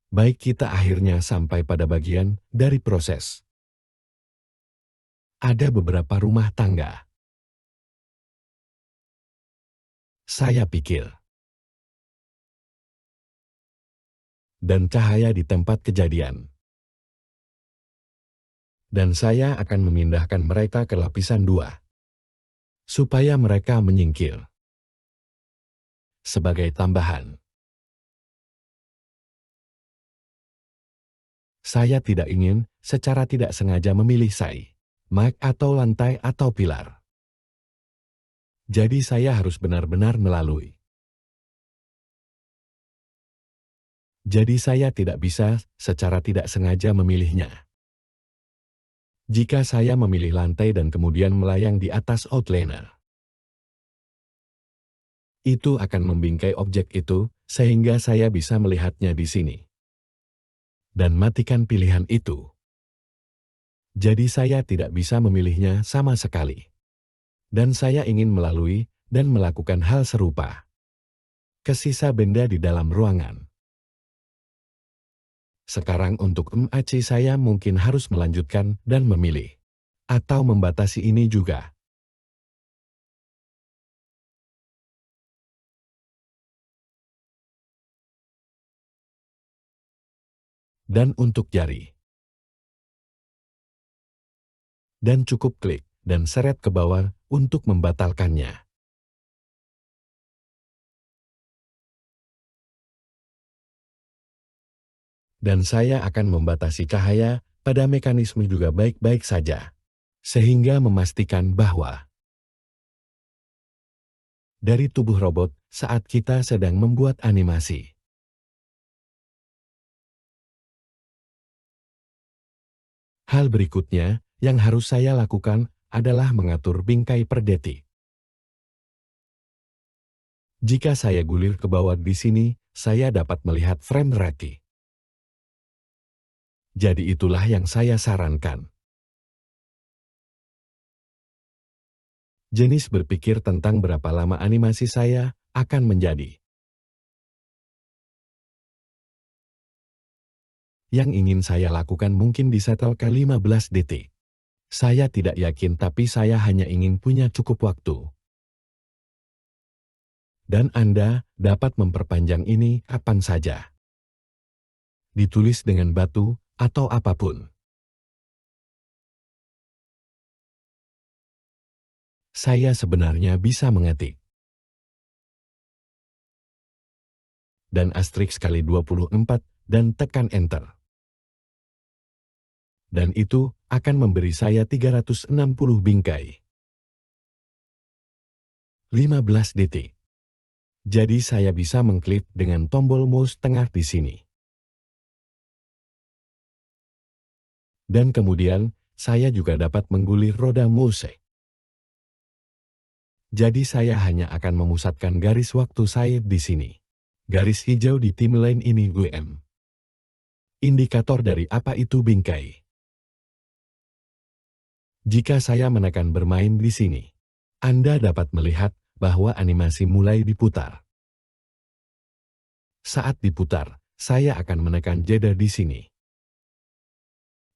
Baik, kita akhirnya sampai pada bagian dari proses. Ada beberapa rumah tangga. Saya pikir. Dan cahaya di tempat kejadian. Dan saya akan memindahkan mereka ke lapisan 2. Supaya mereka menyingkir. Sebagai tambahan. Saya tidak ingin secara tidak sengaja memilih mak atau lantai atau pilar. Jadi saya harus benar-benar melalui. Jadi saya tidak bisa secara tidak sengaja memilihnya. Jika saya memilih lantai dan kemudian melayang di atas outliner, itu akan membingkai objek itu sehingga saya bisa melihatnya di sini. Dan matikan pilihan itu. Jadi saya tidak bisa memilihnya sama sekali. Dan saya ingin melalui dan melakukan hal serupa ke sisa benda di dalam ruangan. Sekarang untuk MAC saya mungkin harus melanjutkan dan memilih. Atau membatasi ini juga. Dan untuk jari. Dan cukup klik dan seret ke bawah untuk membatalkannya. Dan saya akan membatasi cahaya pada mekanisme juga baik-baik saja. Sehingga memastikan bahwa dari tubuh robot saat kita sedang membuat animasi. Hal berikutnya yang harus saya lakukan adalah mengatur bingkai per detik. Jika saya gulir ke bawah di sini, saya dapat melihat frame rate. Jadi itulah yang saya sarankan. Jenis berpikir tentang berapa lama animasi saya akan menjadi. Yang ingin saya lakukan mungkin disetel ke 15 detik. Saya tidak yakin tapi saya hanya ingin punya cukup waktu. Dan Anda dapat memperpanjang ini kapan saja. Ditulis dengan batu atau apapun. Saya sebenarnya bisa mengetik. Dan asterisk kali 24 dan tekan enter. Dan itu akan memberi saya 360 bingkai. 15 detik. Jadi saya bisa mengklik dengan tombol mouse tengah di sini. Dan kemudian, saya juga dapat menggulir roda mouse. Jadi saya hanya akan memusatkan garis waktu saya di sini. Garis hijau di timeline ini WM. Indikator dari apa itu bingkai. Jika saya menekan bermain di sini, Anda dapat melihat bahwa animasi mulai diputar. Saat diputar, saya akan menekan jeda di sini.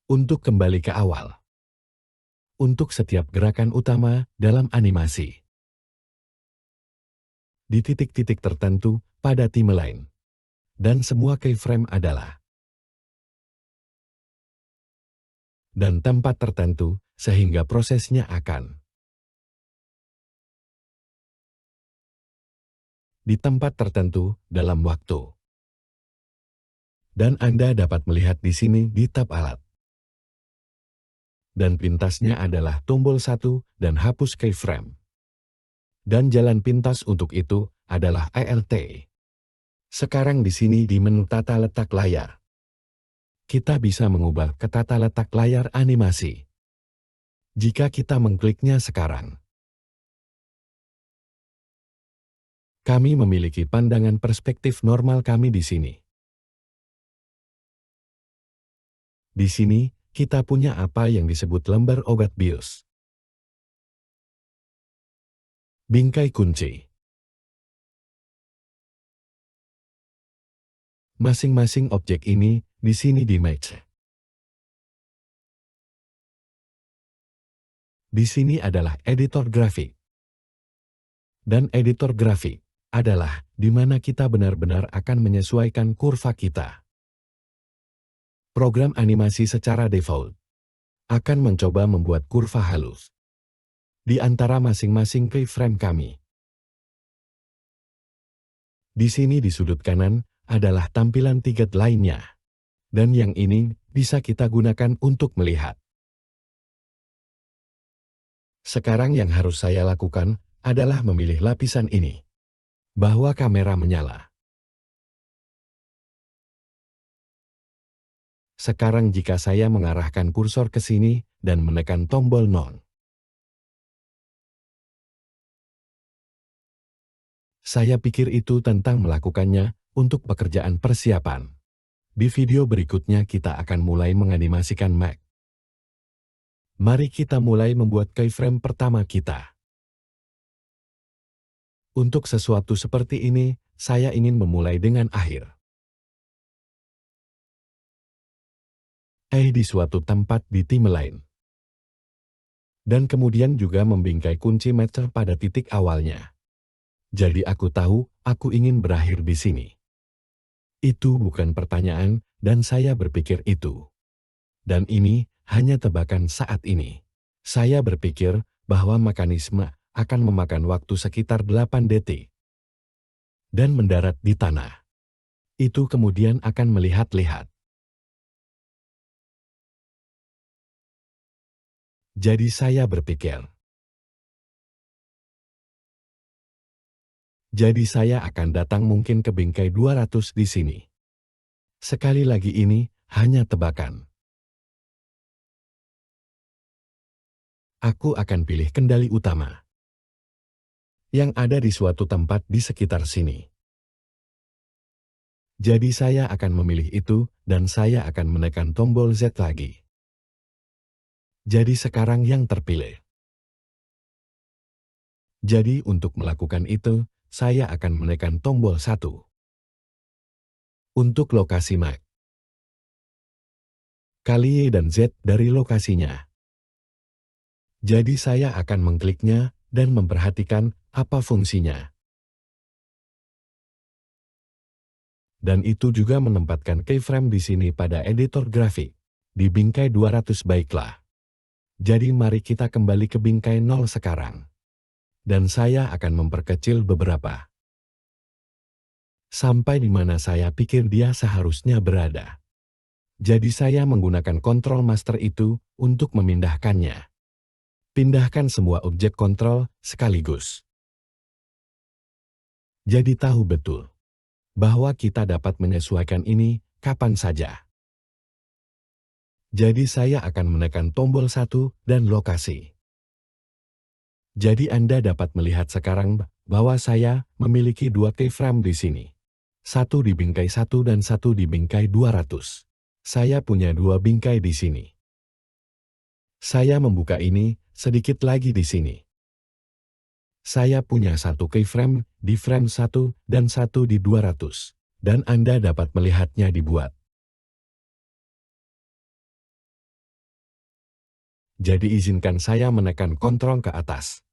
Untuk kembali ke awal. Untuk setiap gerakan utama dalam animasi. Di titik-titik tertentu pada timeline. Dan semua keyframe adalah. Dan tempat tertentu sehingga prosesnya akan. Di tempat tertentu dalam waktu. Dan Anda dapat melihat di sini di tab alat. Dan pintasnya adalah tombol 1 dan hapus keyframe. Dan jalan pintas untuk itu adalah ALT. Sekarang di sini di menu tata letak layar. Kita bisa mengubah ke tata letak layar animasi. Jika kita mengkliknya sekarang. Kami memiliki pandangan perspektif normal kami di sini. Di sini, kita punya apa yang disebut lembar obat BIOS. Bingkai kunci. masing-masing objek ini di sini di match. Di sini adalah editor grafik. Dan editor grafik adalah di mana kita benar-benar akan menyesuaikan kurva kita. Program animasi secara default akan mencoba membuat kurva halus di antara masing-masing keyframe kami. Di sini di sudut kanan adalah tampilan tiket lainnya. Dan yang ini bisa kita gunakan untuk melihat. Sekarang yang harus saya lakukan adalah memilih lapisan ini. Bahwa kamera menyala. Sekarang jika saya mengarahkan kursor ke sini dan menekan tombol 0. Saya pikir itu tentang melakukannya untuk pekerjaan persiapan. Di video berikutnya kita akan mulai menganimasikan Mac. Mari kita mulai membuat keyframe pertama kita. Untuk sesuatu seperti ini, saya ingin memulai dengan akhir. Di suatu tempat di timeline. Dan kemudian juga membingkai kunci match pada titik awalnya. Jadi aku tahu, aku ingin berakhir di sini. Itu bukan pertanyaan, dan saya berpikir itu. Dan ini hanya tebakan saat ini. Saya berpikir bahwa mekanisme akan memakan waktu sekitar 8 detik. Dan mendarat di tanah. Itu kemudian akan melihat-lihat. Jadi saya berpikir. Jadi saya akan datang mungkin ke bingkai 200 di sini. Sekali lagi ini hanya tebakan. Aku akan pilih kendali utama. Yang ada di suatu tempat di sekitar sini. Jadi saya akan memilih itu dan saya akan menekan tombol Z lagi. Jadi sekarang yang terpilih. Jadi untuk melakukan itu, saya akan menekan tombol 1. Untuk lokasi Mac. Kali Y dan Z dari lokasinya. Jadi saya akan mengkliknya dan memperhatikan apa fungsinya. Dan itu juga menempatkan keyframe di sini pada editor grafik. Di bingkai 200 baiklah. Jadi mari kita kembali ke bingkai 0 sekarang. Dan saya akan memperkecil beberapa. Sampai di mana saya pikir dia seharusnya berada. Jadi saya menggunakan kontrol master itu untuk memindahkannya. Pindahkan semua objek kontrol sekaligus. Jadi tahu betul bahwa kita dapat menyesuaikan ini kapan saja. Jadi saya akan menekan tombol 1 dan lokasi. Jadi Anda dapat melihat sekarang bahwa saya memiliki 2 keyframe di sini. Satu di bingkai 1 dan satu di bingkai 200. Saya punya 2 bingkai di sini. Saya membuka ini sedikit lagi di sini. Saya punya 1 keyframe di frame 1 dan 1 di 200. Dan Anda dapat melihatnya dibuat. Jadi izinkan saya menekan kontrol ke atas.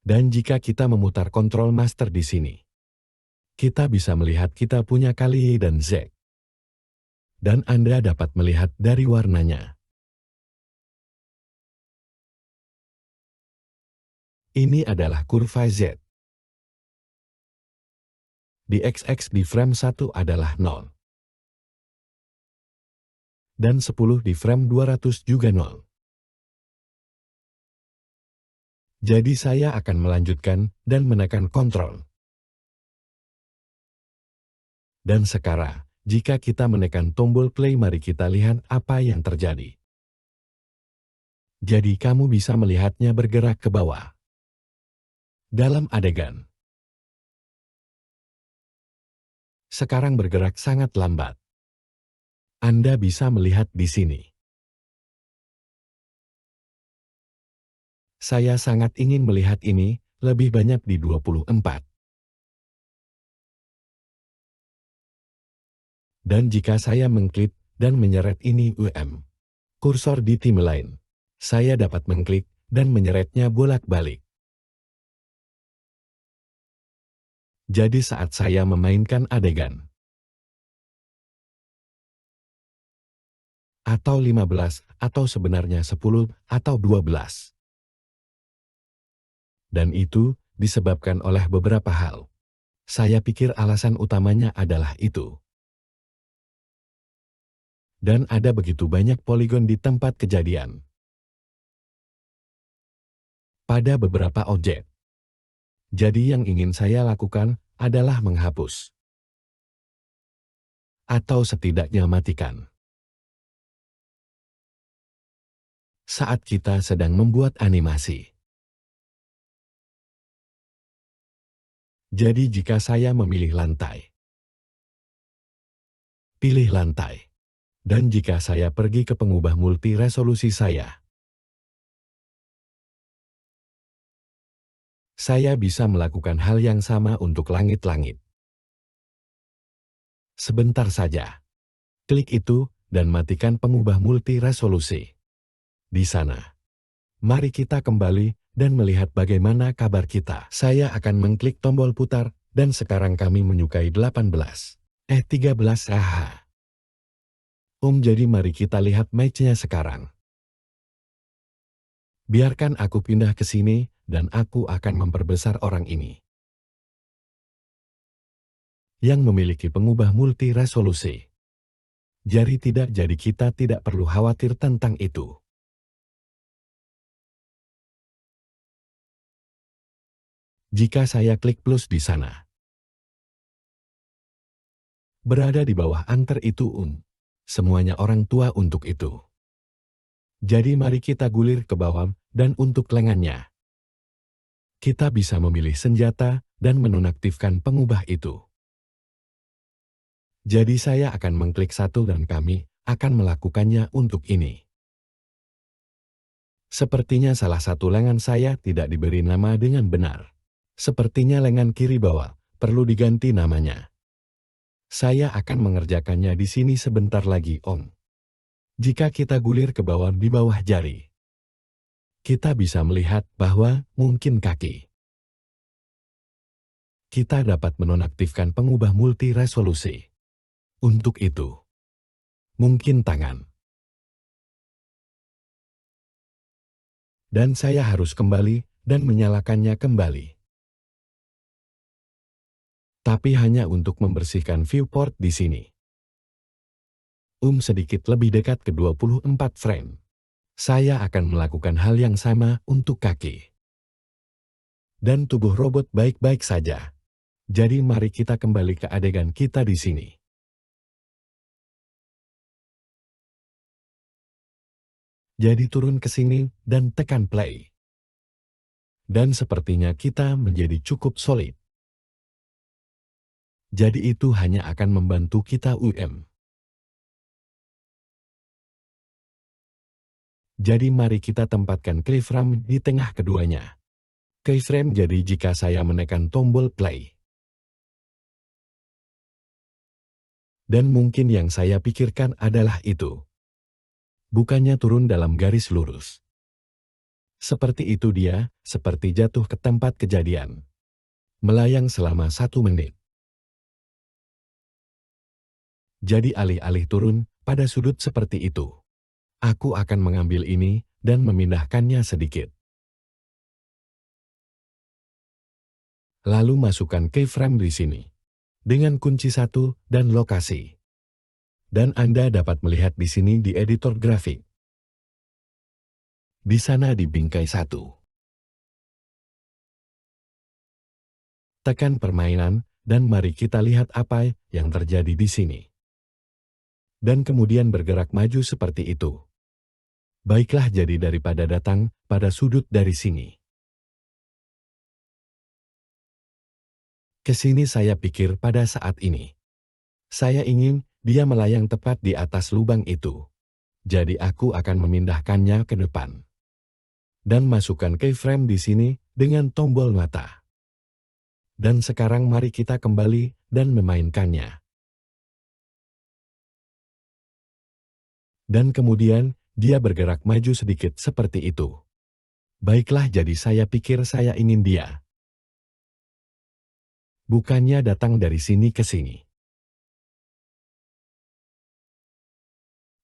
Dan jika kita memutar kontrol master di sini, kita bisa melihat kita punya kali Y dan Z. Dan Anda dapat melihat dari warnanya. Ini adalah kurva Z. Di XX di frame 1 adalah 0. Dan 10 di frame 200 juga 0. Jadi saya akan melanjutkan dan menekan kontrol. Dan sekarang, jika kita menekan tombol play, mari kita lihat apa yang terjadi. Jadi kamu bisa melihatnya bergerak ke bawah. Dalam adegan. Sekarang bergerak sangat lambat. Anda bisa melihat di sini. Saya sangat ingin melihat ini lebih banyak di 24. Dan jika saya mengklik dan menyeret ini kursor di timeline, saya dapat mengklik dan menyeretnya bolak-balik. Jadi saat saya memainkan adegan, atau 15, atau sebenarnya 10, atau 12. Dan itu disebabkan oleh beberapa hal. Saya pikir alasan utamanya adalah itu. Dan ada begitu banyak poligon di tempat kejadian. Pada beberapa objek. Jadi yang ingin saya lakukan adalah menghapus. Atau setidaknya matikan. Saat kita sedang membuat animasi. Jadi jika saya memilih lantai, pilih lantai. Dan jika saya pergi ke pengubah multi resolusi saya bisa melakukan hal yang sama untuk langit-langit. Sebentar saja. Klik itu dan matikan pengubah multi resolusi. Di sana. Mari kita kembali dan melihat bagaimana kabar kita. Saya akan mengklik tombol putar dan sekarang kami menyukai 13. 13 jadi mari kita lihat match-nya sekarang. Biarkan aku pindah ke sini dan aku akan memperbesar orang ini. Yang memiliki pengubah multi resolusi. Jadi kita tidak perlu khawatir tentang itu. Jika saya klik plus di sana. Berada di bawah antar itu semuanya orang tua untuk itu. Jadi mari kita gulir ke bawah dan untuk lengannya. Kita bisa memilih senjata dan menonaktifkan pengubah itu. Jadi saya akan mengklik satu dan kami akan melakukannya untuk ini. Sepertinya salah satu lengan saya tidak diberi nama dengan benar. Sepertinya lengan kiri bawah perlu diganti namanya. Saya akan mengerjakannya di sini sebentar lagi, Om. Jika kita gulir ke bawah di bawah jari, kita bisa melihat bahwa mungkin kaki. Kita dapat menonaktifkan pengubah multi resolusi. Untuk itu, mungkin tangan. Dan saya harus kembali dan menyalakannya kembali. Tapi hanya untuk membersihkan viewport di sini. Sedikit lebih dekat ke 24 frame. Saya akan melakukan hal yang sama untuk kaki. Dan tubuh robot baik-baik saja. Jadi mari kita kembali ke adegan kita di sini. Jadi turun ke sini dan tekan play. Dan sepertinya kita menjadi cukup solid. Jadi itu hanya akan membantu kita Jadi mari kita tempatkan keyframe di tengah keduanya. Keyframe jadi jika saya menekan tombol play. Dan mungkin yang saya pikirkan adalah itu. Bukannya turun dalam garis lurus. Seperti itu dia, seperti jatuh ke tempat kejadian. Melayang selama 1 menit. Jadi alih-alih turun pada sudut seperti itu. Aku akan mengambil ini dan memindahkannya sedikit. Lalu masukkan keyframe di sini. Dengan kunci 1 dan lokasi. Dan Anda dapat melihat di sini di editor grafik. Di sana di bingkai 1. Tekan permainan dan mari kita lihat apa yang terjadi di sini. Dan kemudian bergerak maju seperti itu. Baiklah jadi daripada datang pada sudut dari sini. Kesini saya pikir pada saat ini. Saya ingin dia melayang tepat di atas lubang itu. Jadi aku akan memindahkannya ke depan. Dan masukkan keyframe di sini dengan tombol mata. Dan sekarang mari kita kembali dan memainkannya. Dan kemudian, dia bergerak maju sedikit seperti itu. Baiklah, jadi saya pikir saya ingin dia. Bukannya datang dari sini ke sini.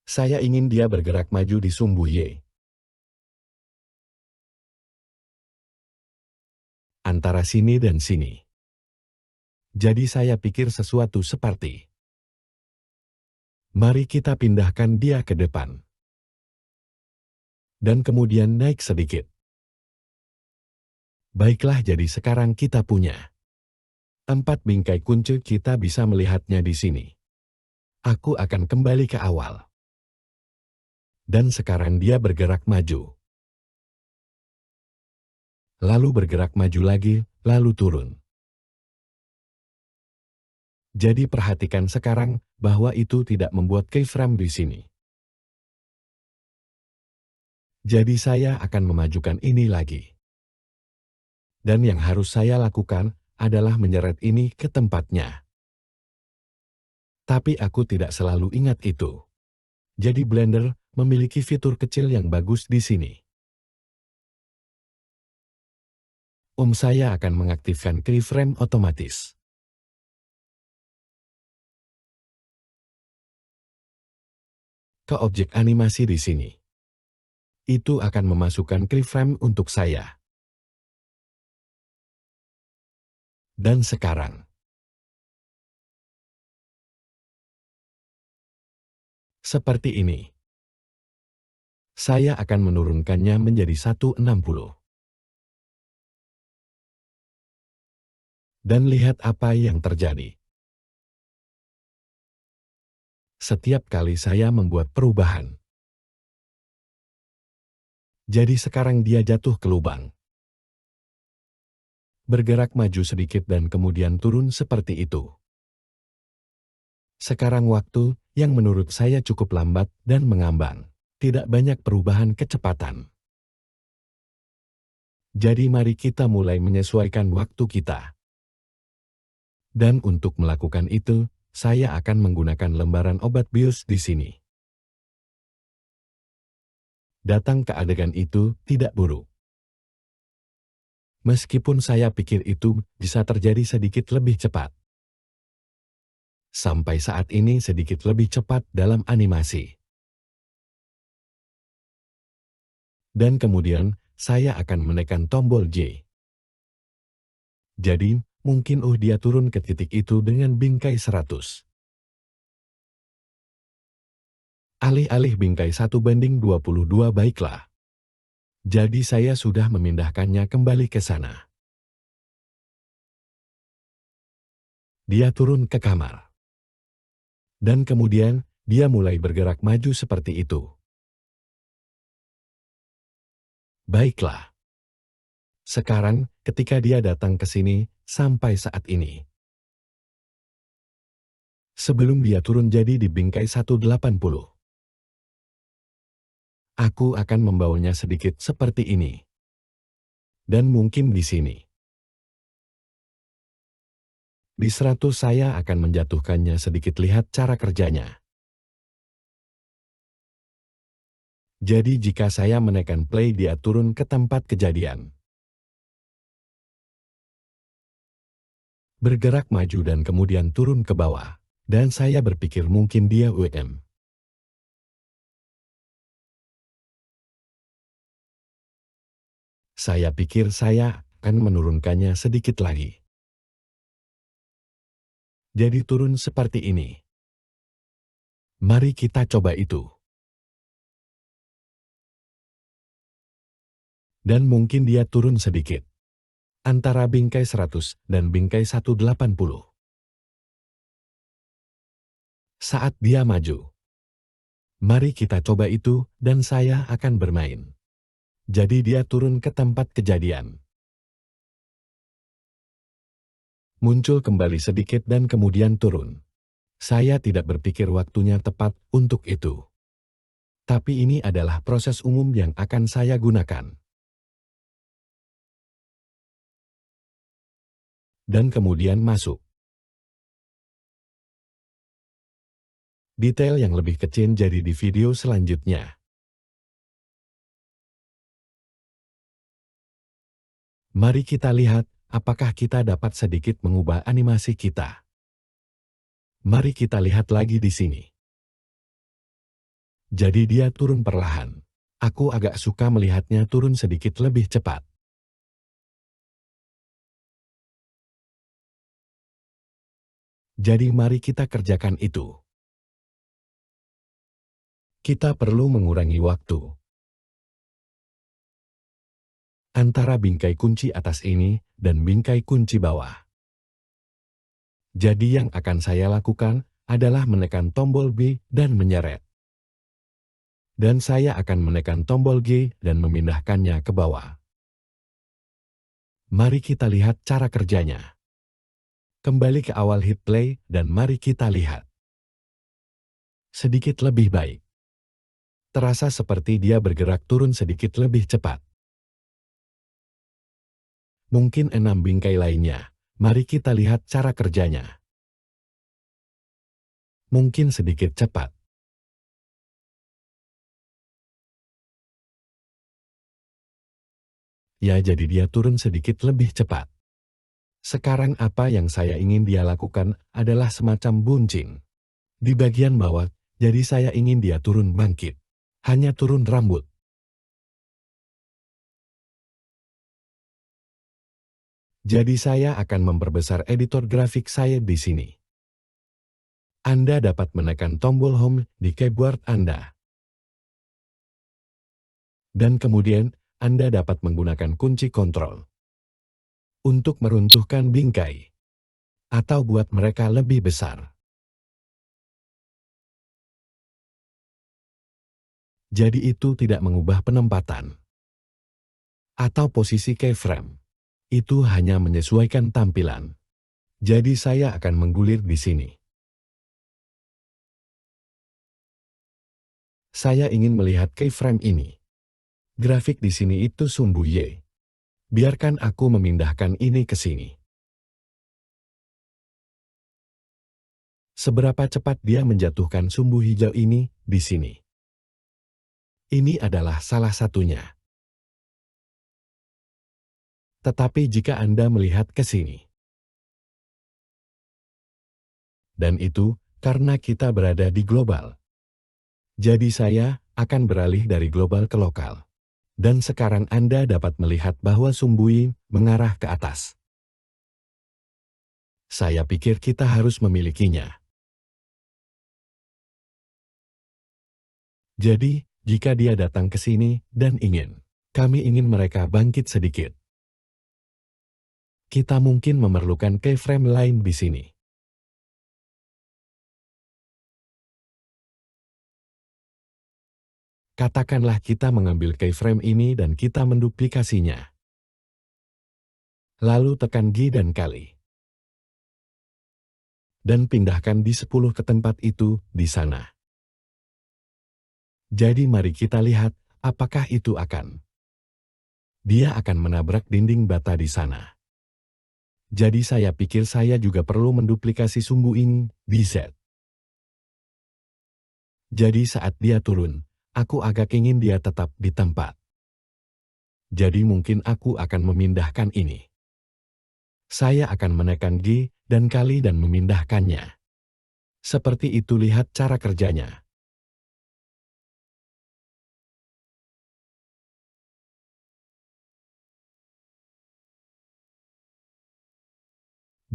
Saya ingin dia bergerak maju di sumbu Y. Antara sini dan sini. Jadi saya pikir sesuatu seperti, mari kita pindahkan dia ke depan. Dan kemudian naik sedikit. Baiklah, jadi sekarang kita punya 4 bingkai kunci, kita bisa melihatnya di sini. Aku akan kembali ke awal. Dan sekarang dia bergerak maju. Lalu bergerak maju lagi, lalu turun. Jadi perhatikan sekarang bahwa itu tidak membuat keyframe di sini. Jadi saya akan memajukan ini lagi. Dan yang harus saya lakukan adalah menyeret ini ke tempatnya. Tapi aku tidak selalu ingat itu. Jadi Blender memiliki fitur kecil yang bagus di sini. Saya akan mengaktifkan keyframe otomatis. Ke objek animasi di sini. Itu akan memasukkan keyframe untuk saya. Dan sekarang, seperti ini. Saya akan menurunkannya menjadi 160. Dan lihat apa yang terjadi. Setiap kali saya membuat perubahan. Jadi sekarang dia jatuh ke lubang. Bergerak maju sedikit dan kemudian turun seperti itu. Sekarang waktu yang menurut saya cukup lambat dan mengambang. Tidak banyak perubahan kecepatan. Jadi mari kita mulai menyesuaikan waktu kita. Dan untuk melakukan itu, saya akan menggunakan lembaran obat bius di sini. Datang ke adegan itu tidak buruk. Meskipun saya pikir itu bisa terjadi sedikit lebih cepat. Sampai saat ini sedikit lebih cepat dalam animasi. Dan kemudian, saya akan menekan tombol J. Jadi, mungkin dia turun ke titik itu dengan bingkai 100. Alih-alih bingkai 1:22 baiklah. Jadi saya sudah memindahkannya kembali ke sana. Dia turun ke kamar. Dan kemudian, dia mulai bergerak maju seperti itu. Baiklah. Sekarang, ketika dia datang ke sini, sampai saat ini. Sebelum dia turun jadi di bingkai 180. Aku akan membawanya sedikit seperti ini. Dan mungkin di sini. Di 100 saya akan menjatuhkannya sedikit, lihat cara kerjanya. Jadi jika saya menekan play dia turun ke tempat kejadian. Bergerak maju dan kemudian turun ke bawah. Dan saya berpikir mungkin dia UM. Saya pikir saya akan menurunkannya sedikit lagi. Jadi turun seperti ini. Mari kita coba itu. Dan mungkin dia turun sedikit. Antara bingkai 100 dan bingkai 180. Saat dia maju. Mari kita coba itu dan saya akan bermain. Jadi dia turun ke tempat kejadian. Muncul kembali sedikit dan kemudian turun. Saya tidak berpikir waktunya tepat untuk itu. Tapi ini adalah proses umum yang akan saya gunakan. Dan kemudian masuk. Detail yang lebih kecil jadi di video selanjutnya. Mari kita lihat apakah kita dapat sedikit mengubah animasi kita. Mari kita lihat lagi di sini. Jadi dia turun perlahan. Aku agak suka melihatnya turun sedikit lebih cepat. Jadi mari kita kerjakan itu. Kita perlu mengurangi waktu antara bingkai kunci atas ini dan bingkai kunci bawah. Jadi yang akan saya lakukan adalah menekan tombol B dan menyeret. Dan saya akan menekan tombol G dan memindahkannya ke bawah. Mari kita lihat cara kerjanya. Kembali ke awal hit play dan mari kita lihat. Sedikit lebih baik. Terasa seperti dia bergerak turun sedikit lebih cepat. Mungkin 6 bingkai lainnya. Mari kita lihat cara kerjanya. Mungkin sedikit cepat. Ya, jadi dia turun sedikit lebih cepat. Sekarang apa yang saya ingin dia lakukan adalah semacam buncing. Di bagian bawah, jadi saya ingin dia turun bangkit. Hanya turun rambut. Jadi saya akan memperbesar editor grafik saya di sini. Anda dapat menekan tombol Home di keyboard Anda. Dan kemudian, Anda dapat menggunakan kunci kontrol untuk meruntuhkan bingkai atau buat mereka lebih besar. Jadi itu tidak mengubah penempatan atau posisi keyframe. Itu hanya menyesuaikan tampilan. Jadi saya akan menggulir di sini. Saya ingin melihat keyframe ini. Grafik di sini itu sumbu Y. Biarkan aku memindahkan ini ke sini. Seberapa cepat dia menjatuhkan sumbu hijau ini di sini. Ini adalah salah satunya. Tetapi jika Anda melihat ke sini. Dan itu karena kita berada di global. Jadi saya akan beralih dari global ke lokal. Dan sekarang Anda dapat melihat bahwa sumbu Y mengarah ke atas. Saya pikir kita harus memilikinya. Jadi, jika dia datang ke sini dan kami ingin mereka bangkit sedikit. Kita mungkin memerlukan keyframe lain di sini. Katakanlah kita mengambil keyframe ini dan kita menduplikasinya. Lalu tekan G dan kali. Dan pindahkan di 10 ke tempat itu di sana. Jadi mari kita lihat apakah itu akan. Dia akan menabrak dinding bata di sana. Jadi saya pikir saya juga perlu menduplikasi sumbu ini di Z. Jadi saat dia turun, aku agak ingin dia tetap di tempat. Jadi mungkin aku akan memindahkan ini. Saya akan menekan G dan kali dan memindahkannya. Seperti itu lihat cara kerjanya.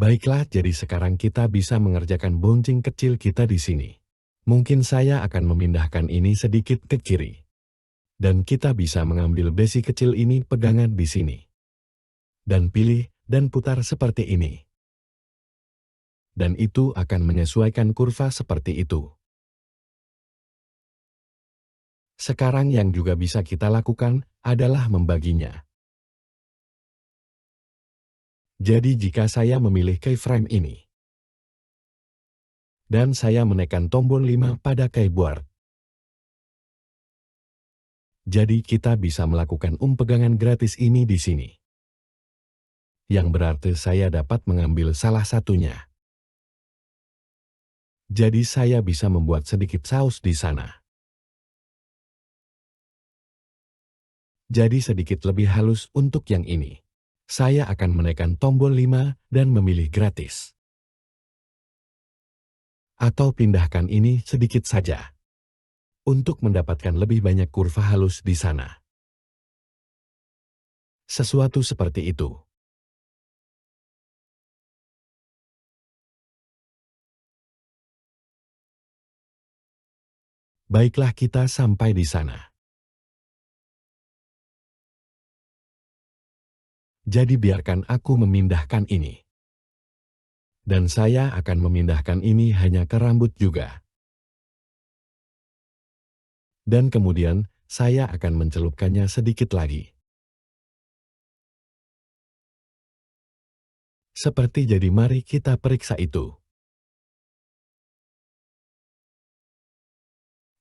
Baiklah, jadi sekarang kita bisa mengerjakan bouncing kecil kita di sini. Mungkin saya akan memindahkan ini sedikit ke kiri. Dan kita bisa mengambil besi kecil ini pegangan di sini. Dan pilih dan putar seperti ini. Dan itu akan menyesuaikan kurva seperti itu. Sekarang yang juga bisa kita lakukan adalah membaginya. Jadi jika saya memilih keyframe ini, dan saya menekan tombol 5 pada keyboard, jadi kita bisa melakukan pegangan gratis ini di sini. Yang berarti saya dapat mengambil salah satunya. Jadi saya bisa membuat sedikit saus di sana. Jadi sedikit lebih halus untuk yang ini. Saya akan menekan tombol 5 dan memilih gratis. Atau pindahkan ini sedikit saja. Untuk mendapatkan lebih banyak kurva halus di sana. Sesuatu seperti itu. Baiklah kita sampai di sana. Jadi biarkan aku memindahkan ini. Dan saya akan memindahkan ini hanya ke rambut juga. Dan kemudian, saya akan mencelupkannya sedikit lagi. Seperti jadi mari kita periksa itu.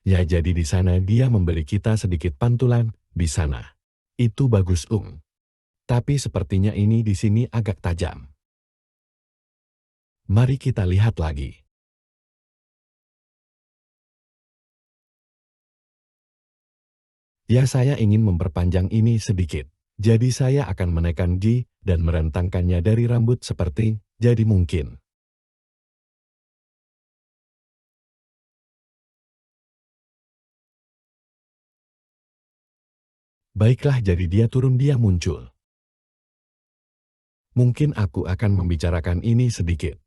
Ya jadi di sana dia memberi kita sedikit pantulan, di sana. Itu bagus Tapi sepertinya ini di sini agak tajam. Mari kita lihat lagi. Ya saya ingin memperpanjang ini sedikit. Jadi saya akan menekan G dan merentangkannya dari rambut seperti, jadi mungkin. Baiklah jadi dia turun dia muncul. Mungkin aku akan membicarakan ini sedikit.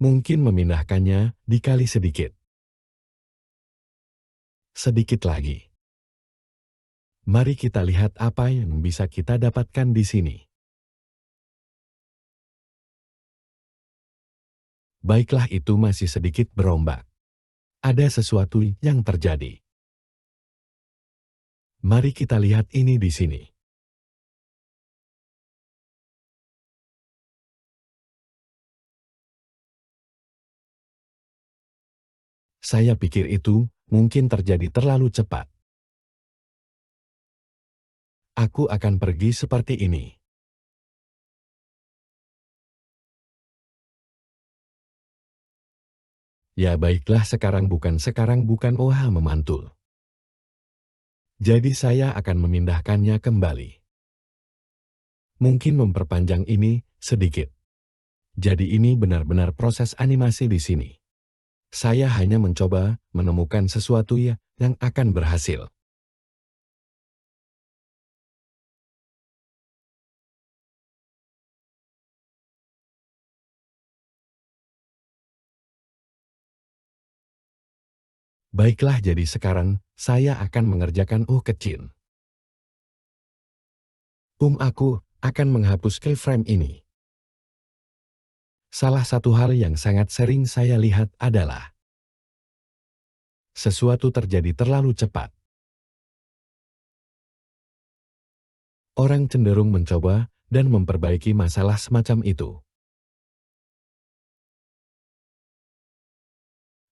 Mungkin memindahkannya dikali sedikit. Sedikit lagi. Mari kita lihat apa yang bisa kita dapatkan di sini. Baiklah itu masih sedikit berombak. Ada sesuatu yang terjadi. Mari kita lihat ini di sini. Saya pikir itu mungkin terjadi terlalu cepat. Aku akan pergi seperti ini. Ya baiklah sekarang bukan OH memantul. Jadi saya akan memindahkannya kembali. Mungkin memperpanjang ini sedikit. Jadi ini benar-benar proses animasi di sini. Saya hanya mencoba menemukan sesuatu yang akan berhasil. Baiklah jadi sekarang, saya akan mengerjakan kecil. Aku akan menghapus keyframe ini. Salah satu hal yang sangat sering saya lihat adalah sesuatu terjadi terlalu cepat. Orang cenderung mencoba dan memperbaiki masalah semacam itu.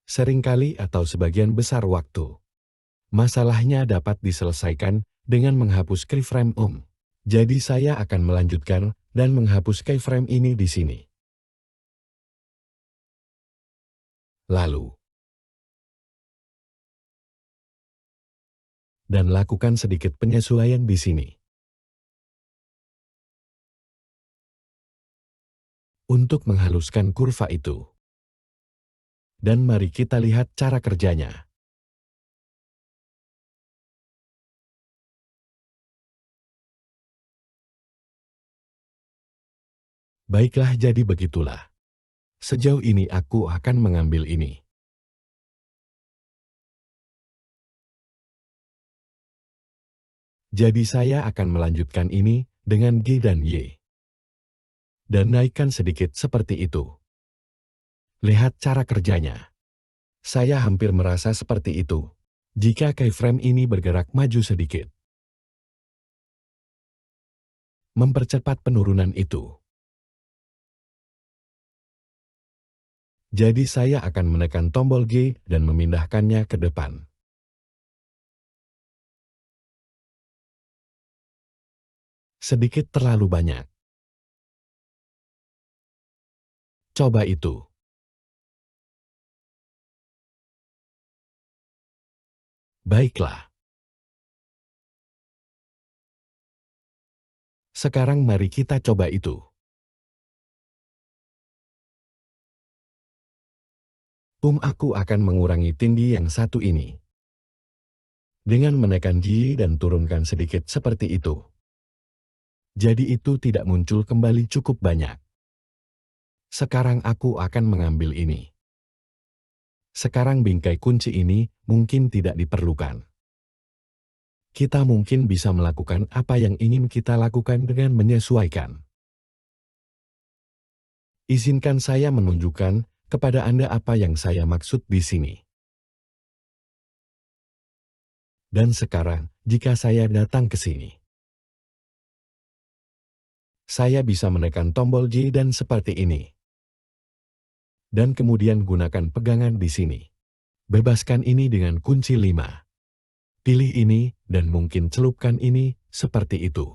Seringkali atau sebagian besar waktu. Masalahnya dapat diselesaikan dengan menghapus keyframe Jadi saya akan melanjutkan dan menghapus keyframe ini di sini. Lalu, dan lakukan sedikit penyesuaian di sini. Untuk menghaluskan kurva itu. Dan mari kita lihat cara kerjanya. Baiklah jadi begitulah. Sejauh ini aku akan mengambil ini. Jadi saya akan melanjutkan ini dengan G dan Y. Dan naikkan sedikit seperti itu. Lihat cara kerjanya. Saya hampir merasa seperti itu. Jika keyframe ini bergerak maju sedikit. Mempercepat penurunan itu. Jadi saya akan menekan tombol G dan memindahkannya ke depan. Sedikit terlalu banyak. Coba itu. Baiklah. Sekarang mari kita coba itu. Aku akan mengurangi tindih yang satu ini. Dengan menekan G dan turunkan sedikit seperti itu. Jadi itu tidak muncul kembali cukup banyak. Sekarang aku akan mengambil ini. Sekarang bingkai kunci ini mungkin tidak diperlukan. Kita mungkin bisa melakukan apa yang ingin kita lakukan dengan menyesuaikan. Izinkan saya menunjukkan kepada Anda apa yang saya maksud di sini. Dan sekarang, jika saya datang ke sini, saya bisa menekan tombol J dan seperti ini. Dan kemudian gunakan pegangan di sini. Bebaskan ini dengan kunci 5. Pilih ini dan mungkin celupkan ini seperti itu.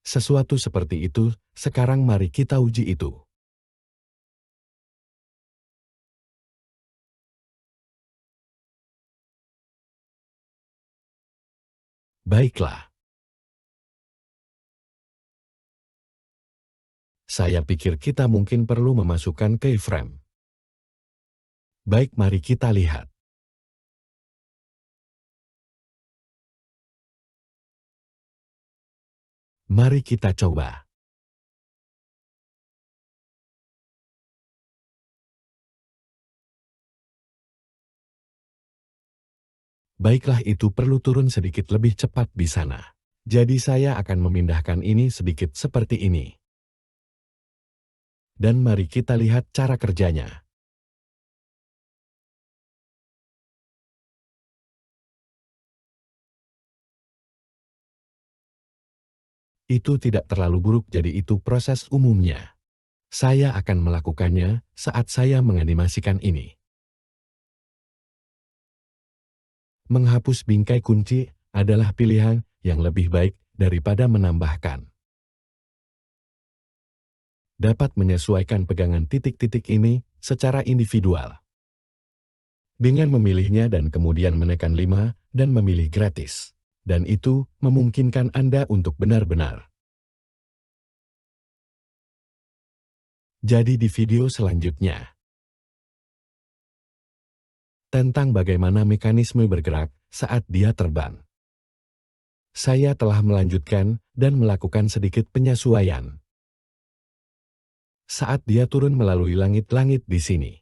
Sesuatu seperti itu, sekarang mari kita uji itu. Baiklah. Saya pikir kita mungkin perlu memasukkan keyframe. Baik, mari kita lihat. Mari kita coba. Baiklah, itu perlu turun sedikit lebih cepat di sana. Jadi saya akan memindahkan ini sedikit seperti ini. Dan mari kita lihat cara kerjanya. Itu tidak terlalu buruk, jadi itu proses umumnya. Saya akan melakukannya saat saya menganimasikan ini. Menghapus bingkai kunci adalah pilihan yang lebih baik daripada menambahkan. Dapat menyesuaikan pegangan titik-titik ini secara individual. Dengan memilihnya dan kemudian menekan 5 dan memilih gratis. Dan itu memungkinkan Anda untuk benar-benar. Jadi di video selanjutnya, tentang bagaimana mekanisme bergerak saat dia terbang. Saya telah melanjutkan dan melakukan sedikit penyesuaian. Saat dia turun melalui langit-langit di sini.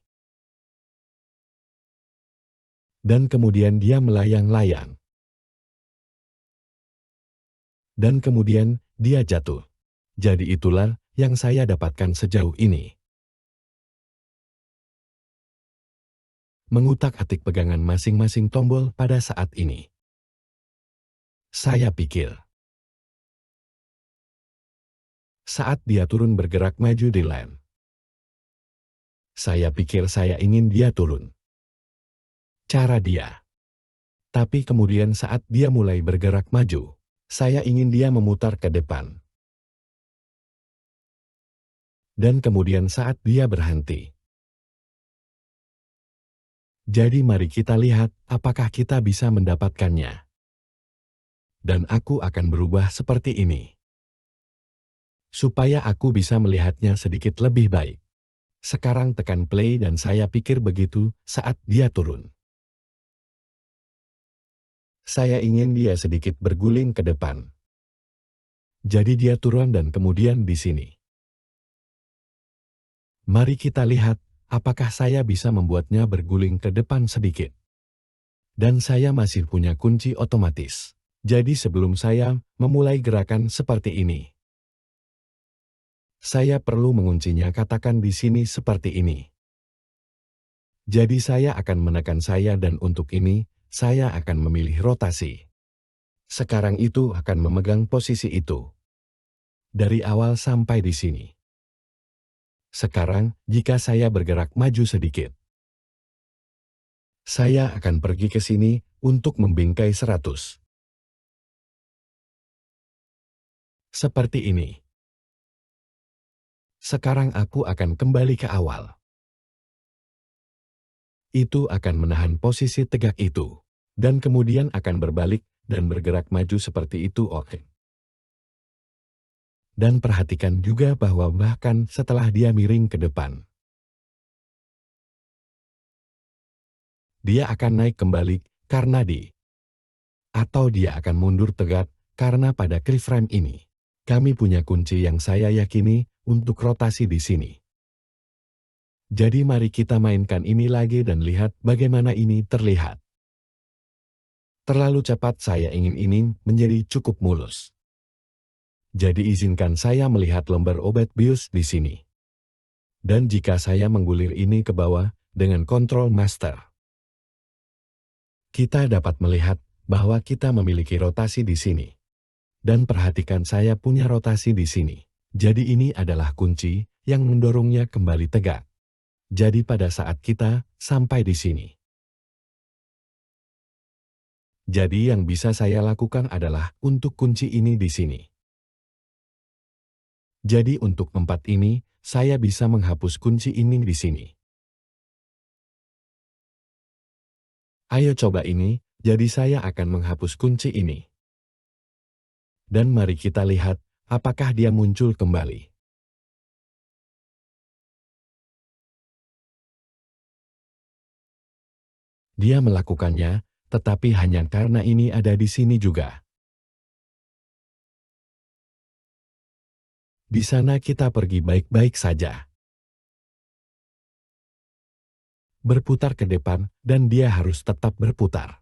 Dan kemudian dia melayang-layang. Dan kemudian dia jatuh. Jadi itulah yang saya dapatkan sejauh ini. Mengutak-atik pegangan masing-masing tombol pada saat ini. Saya pikir, saat dia turun bergerak maju di land. Saya pikir saya ingin dia turun. Cara dia. Tapi kemudian saat dia mulai bergerak maju, saya ingin dia memutar ke depan. Dan kemudian saat dia berhenti. Jadi mari kita lihat apakah kita bisa mendapatkannya. Dan aku akan berubah seperti ini. Supaya aku bisa melihatnya sedikit lebih baik. Sekarang tekan play dan saya pikir begitu saat dia turun. Saya ingin dia sedikit berguling ke depan. Jadi dia turun dan kemudian di sini. Mari kita lihat apakah saya bisa membuatnya berguling ke depan sedikit. Dan saya masih punya kunci otomatis. Jadi sebelum saya memulai gerakan seperti ini, saya perlu menguncinya, katakan di sini seperti ini. Jadi saya akan menekan saya dan untuk ini, saya akan memilih rotasi. Sekarang itu akan memegang posisi itu. Dari awal sampai di sini. Sekarang, jika saya bergerak maju sedikit, saya akan pergi ke sini untuk membingkai 100. Seperti ini. Sekarang aku akan kembali ke awal. Itu akan menahan posisi tegak itu. Dan kemudian akan berbalik dan bergerak maju seperti itu, oke. Dan perhatikan juga bahwa bahkan setelah dia miring ke depan, dia akan naik kembali karena atau dia akan mundur tegak karena pada keyframe ini, kami punya kunci yang saya yakini untuk rotasi di sini. Jadi mari kita mainkan ini lagi dan lihat bagaimana ini terlihat. Terlalu cepat, saya ingin ini menjadi cukup mulus. Jadi izinkan saya melihat lembar obat BIOS di sini. Dan jika saya menggulir ini ke bawah dengan Control Master, kita dapat melihat bahwa kita memiliki rotasi di sini. Dan perhatikan, saya punya rotasi di sini. Jadi ini adalah kunci yang mendorongnya kembali tegak. Jadi pada saat kita sampai di sini, jadi yang bisa saya lakukan adalah untuk kunci ini di sini. Jadi untuk 4 ini, saya bisa menghapus kunci ini di sini. Ayo coba ini, jadi saya akan menghapus kunci ini. Dan mari kita lihat, apakah dia muncul kembali. Dia melakukannya, tetapi hanya karena ini ada di sini juga. Di sana kita pergi baik-baik saja. Berputar ke depan, dan dia harus tetap berputar.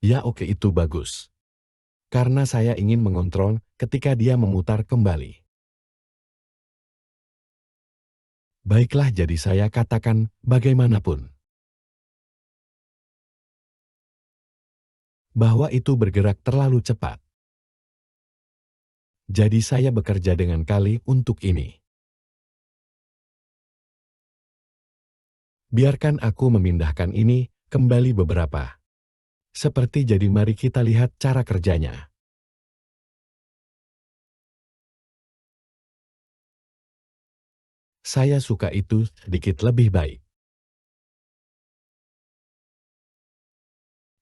Ya oke, itu bagus. Karena saya ingin mengontrol ketika dia memutar kembali. Baiklah, jadi saya katakan bagaimanapun bahwa itu bergerak terlalu cepat. Jadi saya bekerja dengan kali untuk ini. Biarkan aku memindahkan ini kembali beberapa. Seperti jadi mari kita lihat cara kerjanya. Saya suka itu sedikit lebih baik.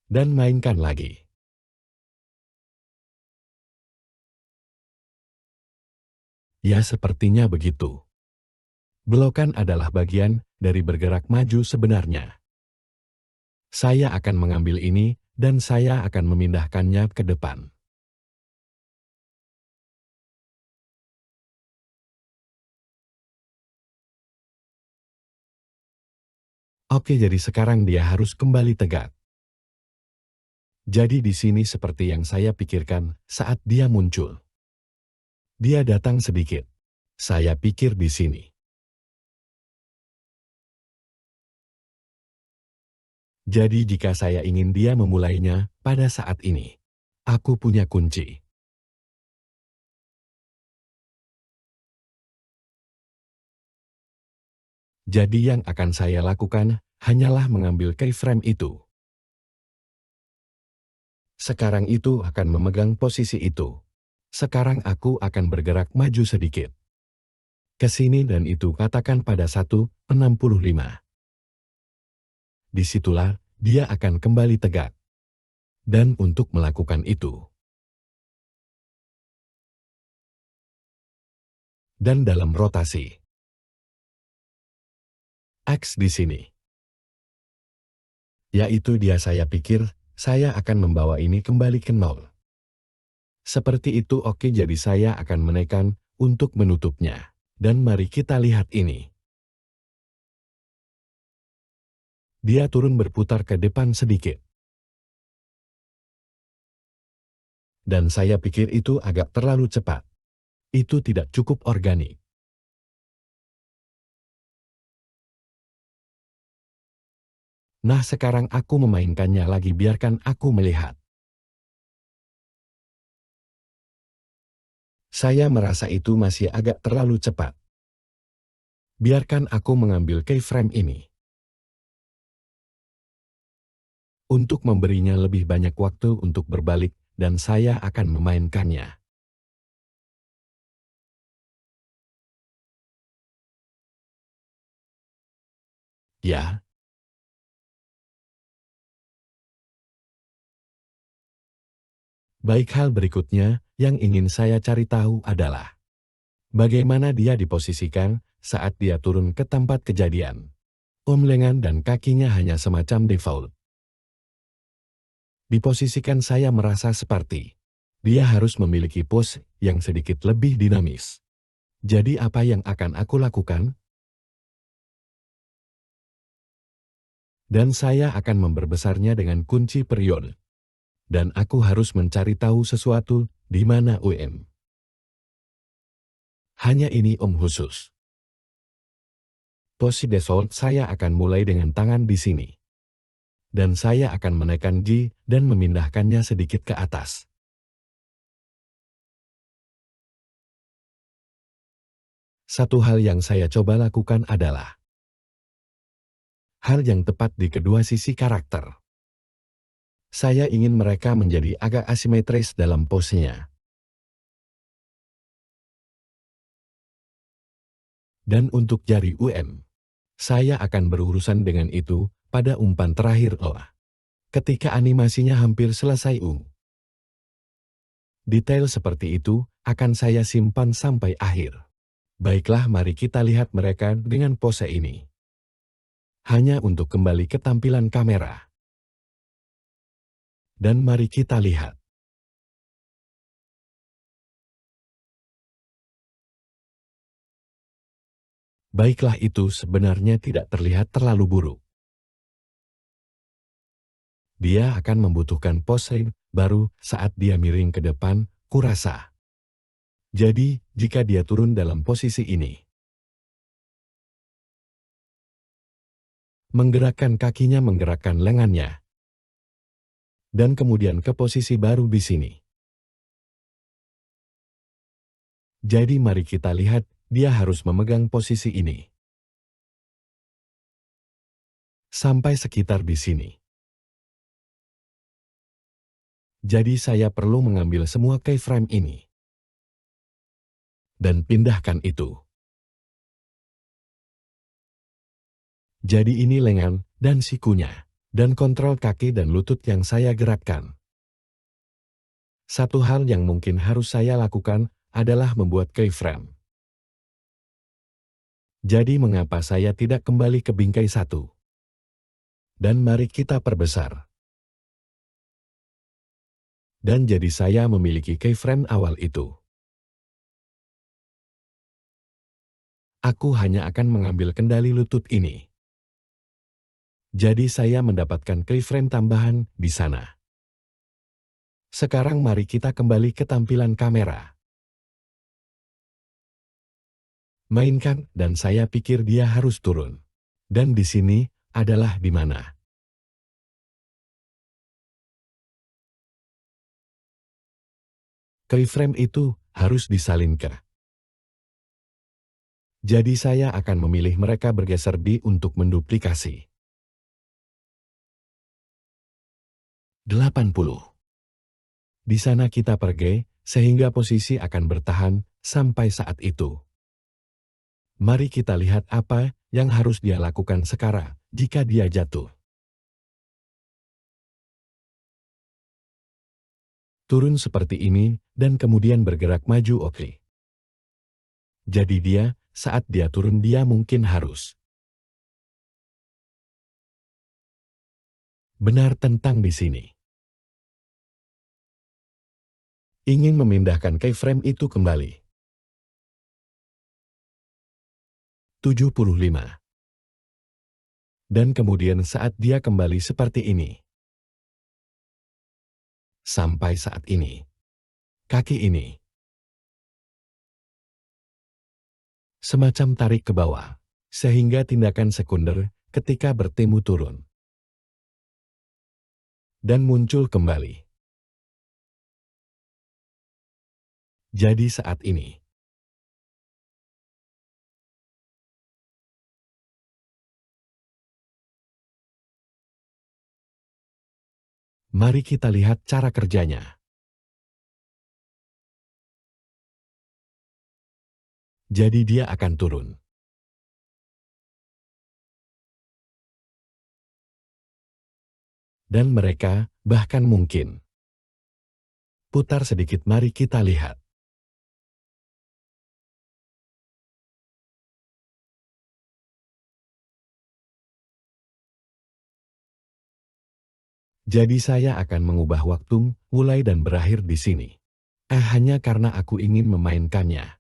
Dan mainkan lagi. Ya sepertinya begitu. Belokan adalah bagian dari bergerak maju sebenarnya. Saya akan mengambil ini dan saya akan memindahkannya ke depan. Oke, jadi sekarang dia harus kembali tegak. Jadi di sini seperti yang saya pikirkan saat dia muncul. Dia datang sedikit. Saya pikir di sini. Jadi jika saya ingin dia memulainya pada saat ini, aku punya kunci. Jadi yang akan saya lakukan hanyalah mengambil keyframe itu. Sekarang itu akan memegang posisi itu. Sekarang aku akan bergerak maju sedikit. Ke sini dan itu katakan pada 1,65. Disitulah dia akan kembali tegak. Dan untuk melakukan itu, dan dalam rotasi X di sini, yaitu dia, saya pikir saya akan membawa ini kembali ke 0. Seperti itu, oke, jadi saya akan menekan untuk menutupnya. Dan mari kita lihat ini. Dia turun berputar ke depan sedikit. Dan saya pikir itu agak terlalu cepat. Itu tidak cukup organik. Nah, sekarang aku memainkannya lagi, biarkan aku melihat. Saya merasa itu masih agak terlalu cepat. Biarkan aku mengambil keyframe ini. Untuk memberinya lebih banyak waktu untuk berbalik, dan saya akan memainkannya. Ya. Baik, hal berikutnya yang ingin saya cari tahu adalah bagaimana dia diposisikan saat dia turun ke tempat kejadian. Lengan dan kakinya hanya semacam default. Diposisikan saya merasa seperti dia harus memiliki pose yang sedikit lebih dinamis. Jadi apa yang akan aku lakukan? Dan saya akan memperbesarnya dengan kunci periode. Dan aku harus mencari tahu sesuatu di mana hanya ini khusus. Pose default saya akan mulai dengan tangan di sini. Dan saya akan menekan G dan memindahkannya sedikit ke atas. Satu hal yang saya coba lakukan adalah hal yang tepat di kedua sisi karakter. Saya ingin mereka menjadi agak asimetris dalam posenya. Dan untuk jari saya akan berurusan dengan itu pada umpan terakhir ketika animasinya hampir selesai Detail seperti itu akan saya simpan sampai akhir. Baiklah, mari kita lihat mereka dengan pose ini. Hanya untuk kembali ke tampilan kamera. Dan mari kita lihat. Baiklah, itu sebenarnya tidak terlihat terlalu buruk. Dia akan membutuhkan pose baru saat dia miring ke depan, kurasa. Jadi, jika dia turun dalam posisi ini, menggerakkan kakinya, menggerakkan lengannya, dan kemudian ke posisi baru di sini. Jadi mari kita lihat, dia harus memegang posisi ini. Sampai sekitar di sini. Jadi saya perlu mengambil semua keyframe ini. Dan pindahkan itu. Jadi ini lengan dan sikunya. Dan kontrol kaki dan lutut yang saya gerakkan. Satu hal yang mungkin harus saya lakukan adalah membuat keyframe. Jadi mengapa saya tidak kembali ke bingkai 1? Dan mari kita perbesar. Dan jadi saya memiliki keyframe awal itu. Aku hanya akan mengambil kendali lutut ini. Jadi saya mendapatkan keyframe tambahan di sana. Sekarang mari kita kembali ke tampilan kamera. Mainkan, dan saya pikir dia harus turun. Dan di sini adalah di mana keyframe itu harus disalinkan. Jadi saya akan memilih mereka bergeser di untuk menduplikasi. 80. Di sana kita pergi, sehingga posisi akan bertahan sampai saat itu. Mari kita lihat apa yang harus dia lakukan sekarang jika dia jatuh. Turun seperti ini, dan kemudian bergerak maju. Jadi saat dia turun dia mungkin harus benar tentang di sini. Ingin memindahkan keyframe itu kembali. 75. Dan kemudian saat dia kembali seperti ini. Sampai saat ini. Kaki ini. Semacam tarik ke bawah. Sehingga tindakan sekunder ketika bertemu turun. Dan muncul kembali. Jadi saat ini. Mari kita lihat cara kerjanya. Jadi dia akan turun. Dan mereka, bahkan mungkin. Putar sedikit, mari kita lihat. Jadi saya akan mengubah waktu, mulai dan berakhir di sini. Hanya karena aku ingin memainkannya.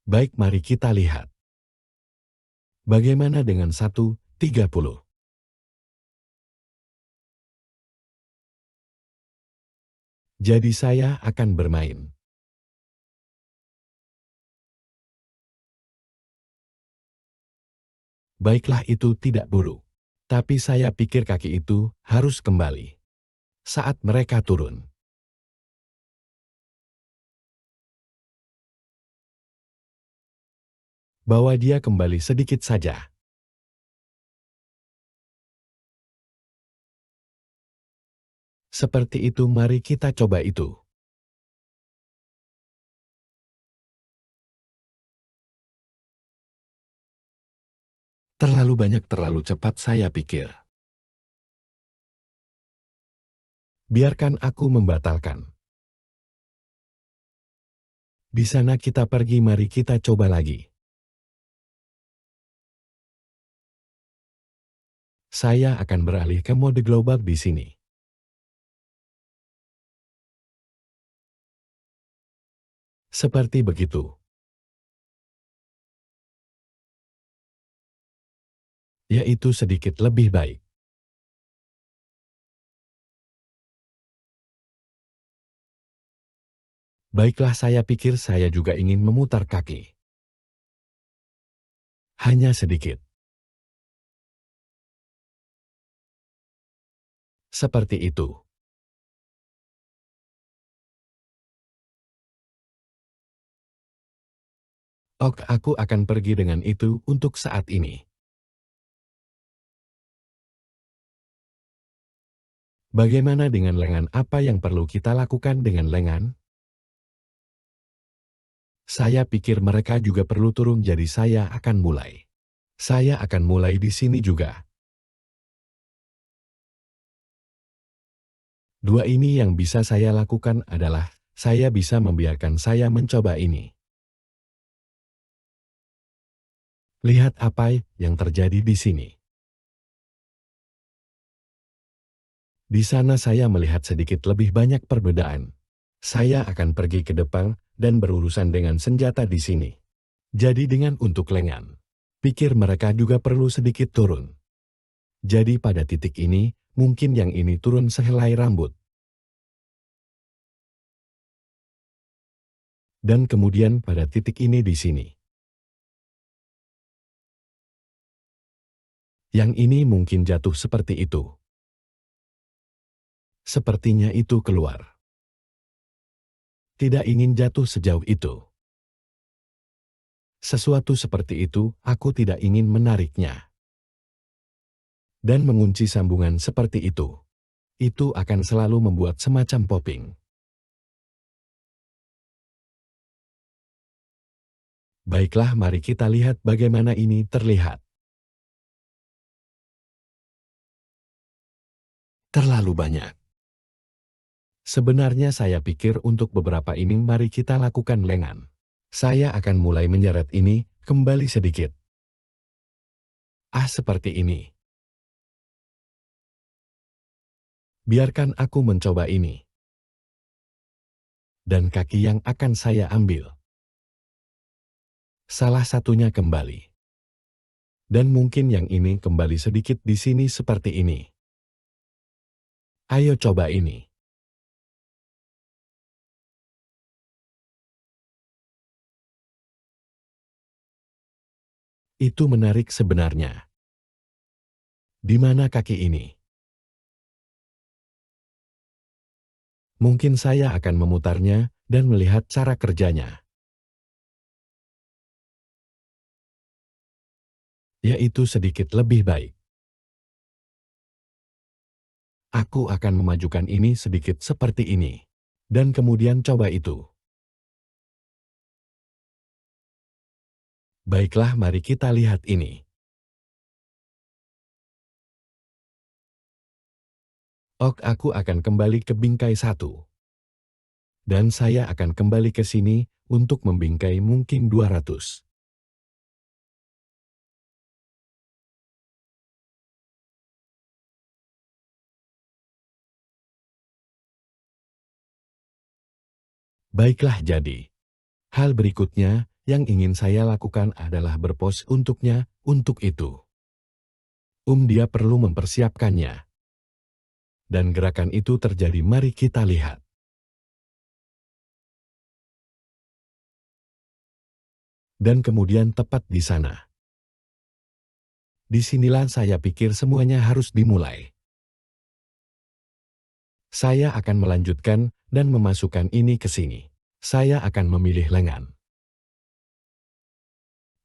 Baik, mari kita lihat. Bagaimana dengan 1:30? Jadi saya akan bermain. Baiklah, itu tidak buruk. Tapi saya pikir kaki itu harus kembali. Saat mereka turun. Bawa dia kembali sedikit saja. Seperti itu, mari kita coba itu. Terlalu banyak, terlalu cepat saya pikir. Biarkan aku membatalkan. Di sana kita pergi, mari kita coba lagi. Saya akan beralih ke mode global di sini. Seperti begitu. Yaitu sedikit lebih baik. Baiklah, saya pikir saya juga ingin memutar kaki. Hanya sedikit. Seperti itu. Ok, aku akan pergi dengan itu untuk saat ini. Bagaimana dengan lengan? Apa yang perlu kita lakukan dengan lengan? Saya pikir mereka juga perlu turun, jadi saya akan mulai. Saya akan mulai di sini juga. Dua ini yang bisa saya lakukan adalah, saya bisa membiarkan saya mencoba ini. Lihat apa yang terjadi di sini. Di sana saya melihat sedikit lebih banyak perbedaan. Saya akan pergi ke depan dan berurusan dengan senjata di sini. Jadi dengan untuk lengan, pikir mereka juga perlu sedikit turun. Jadi pada titik ini, mungkin yang ini turun sehelai rambut. Dan kemudian pada titik ini di sini. Yang ini mungkin jatuh seperti itu. Sepertinya itu keluar. Tidak ingin jatuh sejauh itu. Sesuatu seperti itu, aku tidak ingin menariknya. Dan mengunci sambungan seperti itu. Itu akan selalu membuat semacam popping. Baiklah, mari kita lihat bagaimana ini terlihat. Terlalu banyak. Sebenarnya saya pikir untuk beberapa ini mari kita lakukan lengan. Saya akan mulai menyeret ini kembali sedikit. Seperti ini. Biarkan aku mencoba ini. Dan kaki yang akan saya ambil. Salah satunya kembali. Dan mungkin yang ini kembali sedikit di sini seperti ini. Ayo coba ini. Itu menarik sebenarnya. Di mana kaki ini? Mungkin saya akan memutarnya dan melihat cara kerjanya. Yaitu sedikit lebih baik. Aku akan memajukan ini sedikit seperti ini. Dan kemudian coba itu. Baiklah, mari kita lihat ini. Aku akan kembali ke bingkai 1. Dan saya akan kembali ke sini untuk membingkai mungkin 200. Baiklah, jadi hal berikutnya yang ingin saya lakukan adalah berpos untuknya. Untuk itu, dia perlu mempersiapkannya. Dan gerakan itu terjadi, mari kita lihat. Dan kemudian tepat di sana. Disinilah saya pikir semuanya harus dimulai. Saya akan melanjutkan dan memasukkan ini ke sini. Saya akan memilih lengan.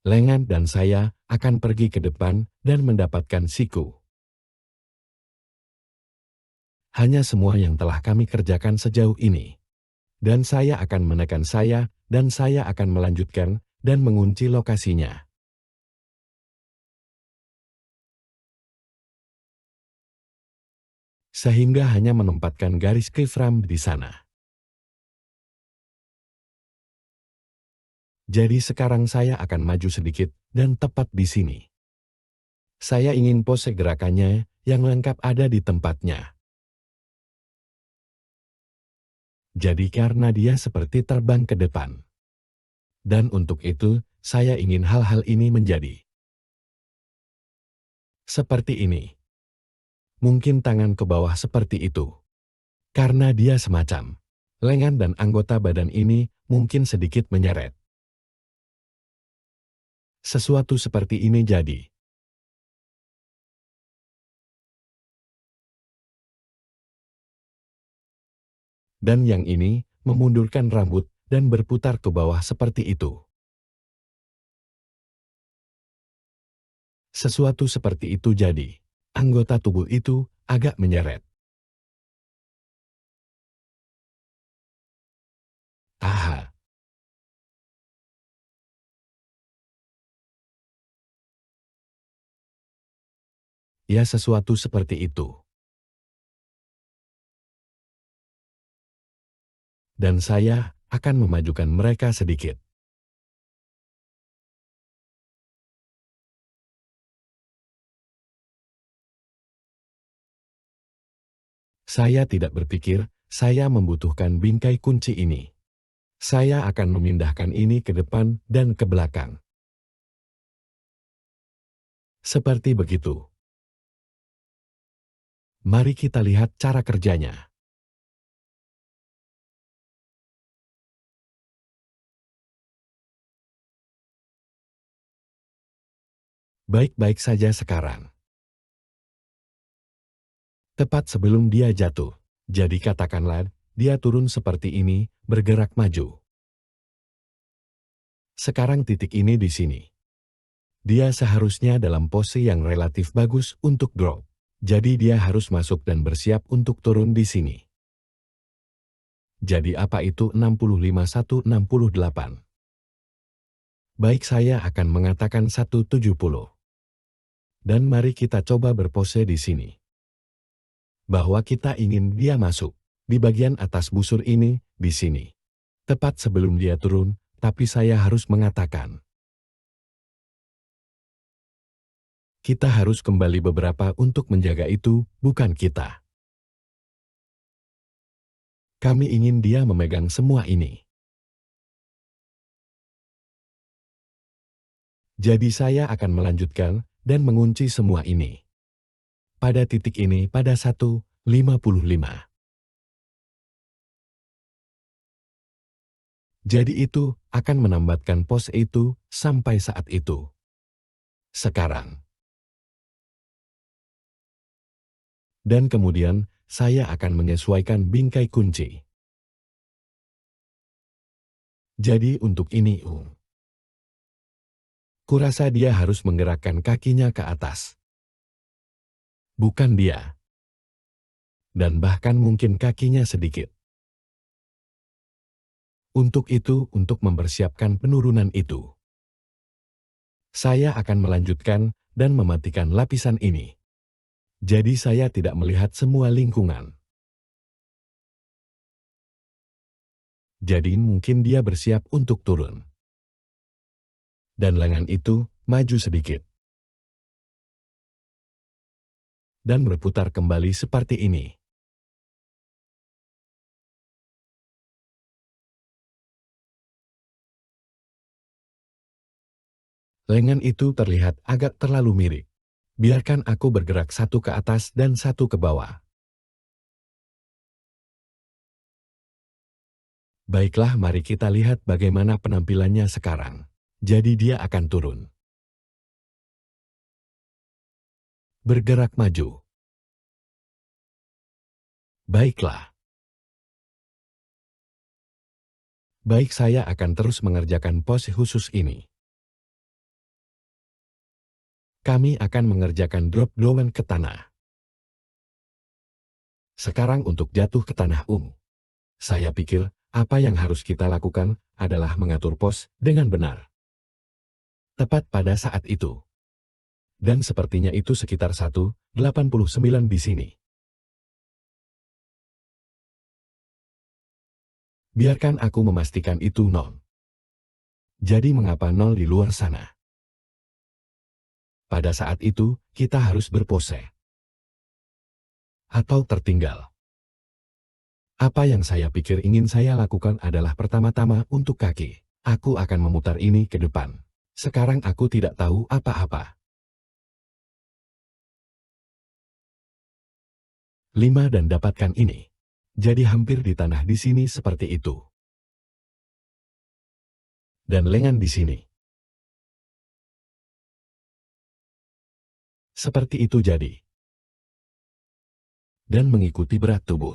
Lengan dan saya akan pergi ke depan dan mendapatkan siku. Hanya semua yang telah kami kerjakan sejauh ini. Dan saya akan menekan saya, dan saya akan melanjutkan dan mengunci lokasinya. Sehingga hanya menempatkan garis keyframe di sana. Jadi sekarang saya akan maju sedikit dan tepat di sini. Saya ingin pose gerakannya yang lengkap ada di tempatnya. Jadi karena dia seperti terbang ke depan. Dan untuk itu, saya ingin hal-hal ini menjadi seperti ini. Mungkin tangan ke bawah seperti itu. Karena dia semacam lengan dan anggota badan ini mungkin sedikit menyeret. Sesuatu seperti ini jadi. Dan yang ini memundurkan rambut dan berputar ke bawah seperti itu. Sesuatu seperti itu jadi. Anggota tubuh itu agak menyeret. Aha, ya sesuatu seperti itu. Dan saya akan memajukan mereka sedikit. Saya tidak berpikir saya membutuhkan bingkai kunci ini. Saya akan memindahkan ini ke depan dan ke belakang. Seperti begitu. Mari kita lihat cara kerjanya. Baik-baik saja sekarang. Tepat sebelum dia jatuh. Jadi katakanlah, dia turun seperti ini, bergerak maju. Sekarang titik ini di sini. Dia seharusnya dalam pose yang relatif bagus untuk drop. Jadi dia harus masuk dan bersiap untuk turun di sini. Jadi apa itu 65-168? Baik, saya akan mengatakan 170. Dan mari kita coba berpose di sini. Bahwa kita ingin dia masuk di bagian atas busur ini, di sini. Tepat sebelum dia turun, tapi saya harus mengatakan. Kita harus kembali beberapa untuk menjaga itu, bukan kita. Kami ingin dia memegang semua ini. Jadi saya akan melanjutkan dan mengunci semua ini. Pada titik ini pada 1:55. Jadi itu akan menambatkan pos itu sampai saat itu. Sekarang. Dan kemudian saya akan menyesuaikan bingkai kunci. Jadi untuk ini kurasa dia harus menggerakkan kakinya ke atas. Bukan dia. Dan bahkan mungkin kakinya sedikit. Untuk itu, untuk mempersiapkan penurunan itu. Saya akan melanjutkan dan mematikan lapisan ini. Jadi saya tidak melihat semua lingkungan. Jadi mungkin dia bersiap untuk turun. Dan lengan itu maju sedikit. Dan berputar kembali seperti ini. Lengan itu terlihat agak terlalu mirip. Biarkan aku bergerak satu ke atas dan satu ke bawah. Baiklah, mari kita lihat bagaimana penampilannya sekarang. Jadi dia akan turun. Bergerak maju. Baiklah. Baik, saya akan terus mengerjakan pose khusus ini. Kami akan mengerjakan drop down ke tanah. Sekarang untuk jatuh ke tanah ungu. Saya pikir, apa yang harus kita lakukan adalah mengatur pos dengan benar. Tepat pada saat itu. Dan sepertinya itu sekitar 1,89 di sini. Biarkan aku memastikan itu 0. Jadi mengapa 0 di luar sana? Pada saat itu, kita harus berpose. Atau tertinggal. Apa yang saya pikir ingin saya lakukan adalah pertama-tama untuk kaki. Aku akan memutar ini ke depan. Sekarang aku tidak tahu apa-apa. 5 dan dapatkan ini. Jadi hampir di tanah di sini seperti itu. Dan lengan di sini. Seperti itu jadi. Dan mengikuti berat tubuh.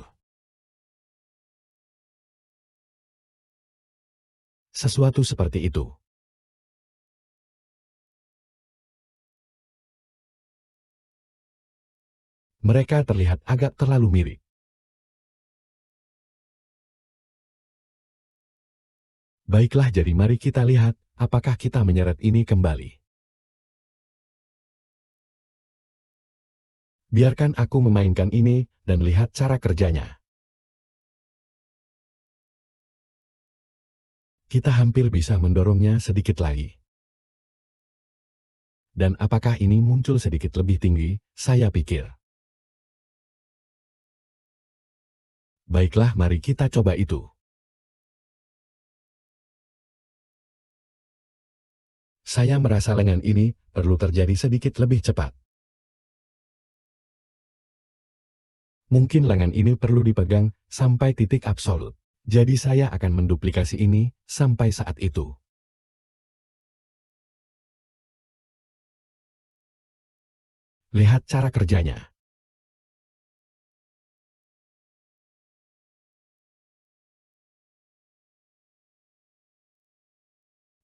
Sesuatu seperti itu. Mereka terlihat agak terlalu mirip. Baiklah, jadi mari kita lihat apakah kita menyeret ini kembali. Biarkan aku memainkan ini dan lihat cara kerjanya. Kita hampir bisa mendorongnya sedikit lagi. Dan apakah ini muncul sedikit lebih tinggi? Saya pikir. Baiklah, mari kita coba itu. Saya merasa lengan ini perlu terjadi sedikit lebih cepat. Mungkin lengan ini perlu dipegang sampai titik absolut. Jadi saya akan menduplikasi ini sampai saat itu. Lihat cara kerjanya.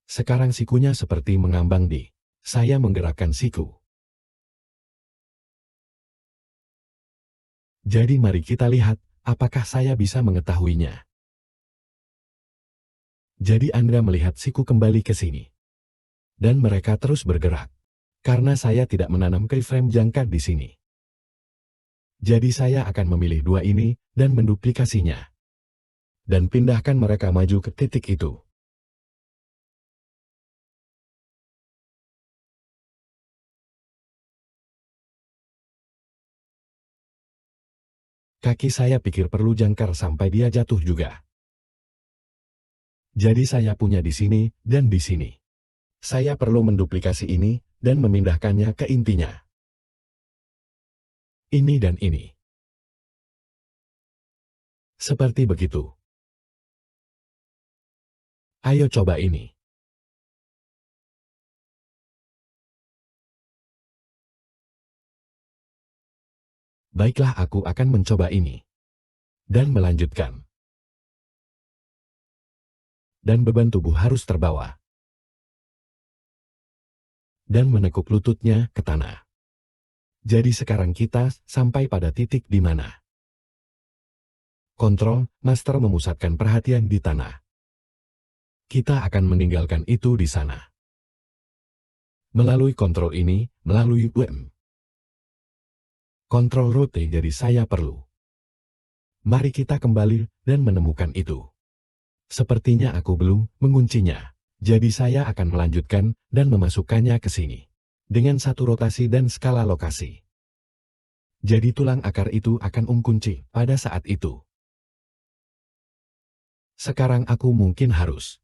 Sekarang sikunya seperti mengambang di. Saya menggerakkan siku. Jadi mari kita lihat apakah saya bisa mengetahuinya. Jadi Anda melihat siku kembali ke sini. Dan mereka terus bergerak. Karena saya tidak menanam keyframe jangka di sini. Jadi saya akan memilih dua ini dan menduplikasinya. Dan pindahkan mereka maju ke titik itu. Kaki saya pikir perlu jangkar sampai dia jatuh juga. Jadi saya punya di sini dan di sini. Saya perlu menduplikasi ini dan memindahkannya ke intinya. Ini dan ini. Seperti begitu. Ayo coba ini. Baiklah, aku akan mencoba ini. Dan melanjutkan. Dan beban tubuh harus terbawa. Dan menekuk lututnya ke tanah. Jadi sekarang kita sampai pada titik di mana kontrol master memusatkan perhatian di tanah. Kita akan meninggalkan itu di sana. Melalui kontrol ini, melalui kontrol rote, jadi saya perlu. Mari kita kembali dan menemukan itu. Sepertinya aku belum menguncinya. Jadi saya akan melanjutkan dan memasukkannya ke sini. Dengan satu rotasi dan skala lokasi. Jadi tulang akar itu akan kunci pada saat itu. Sekarang aku mungkin harus.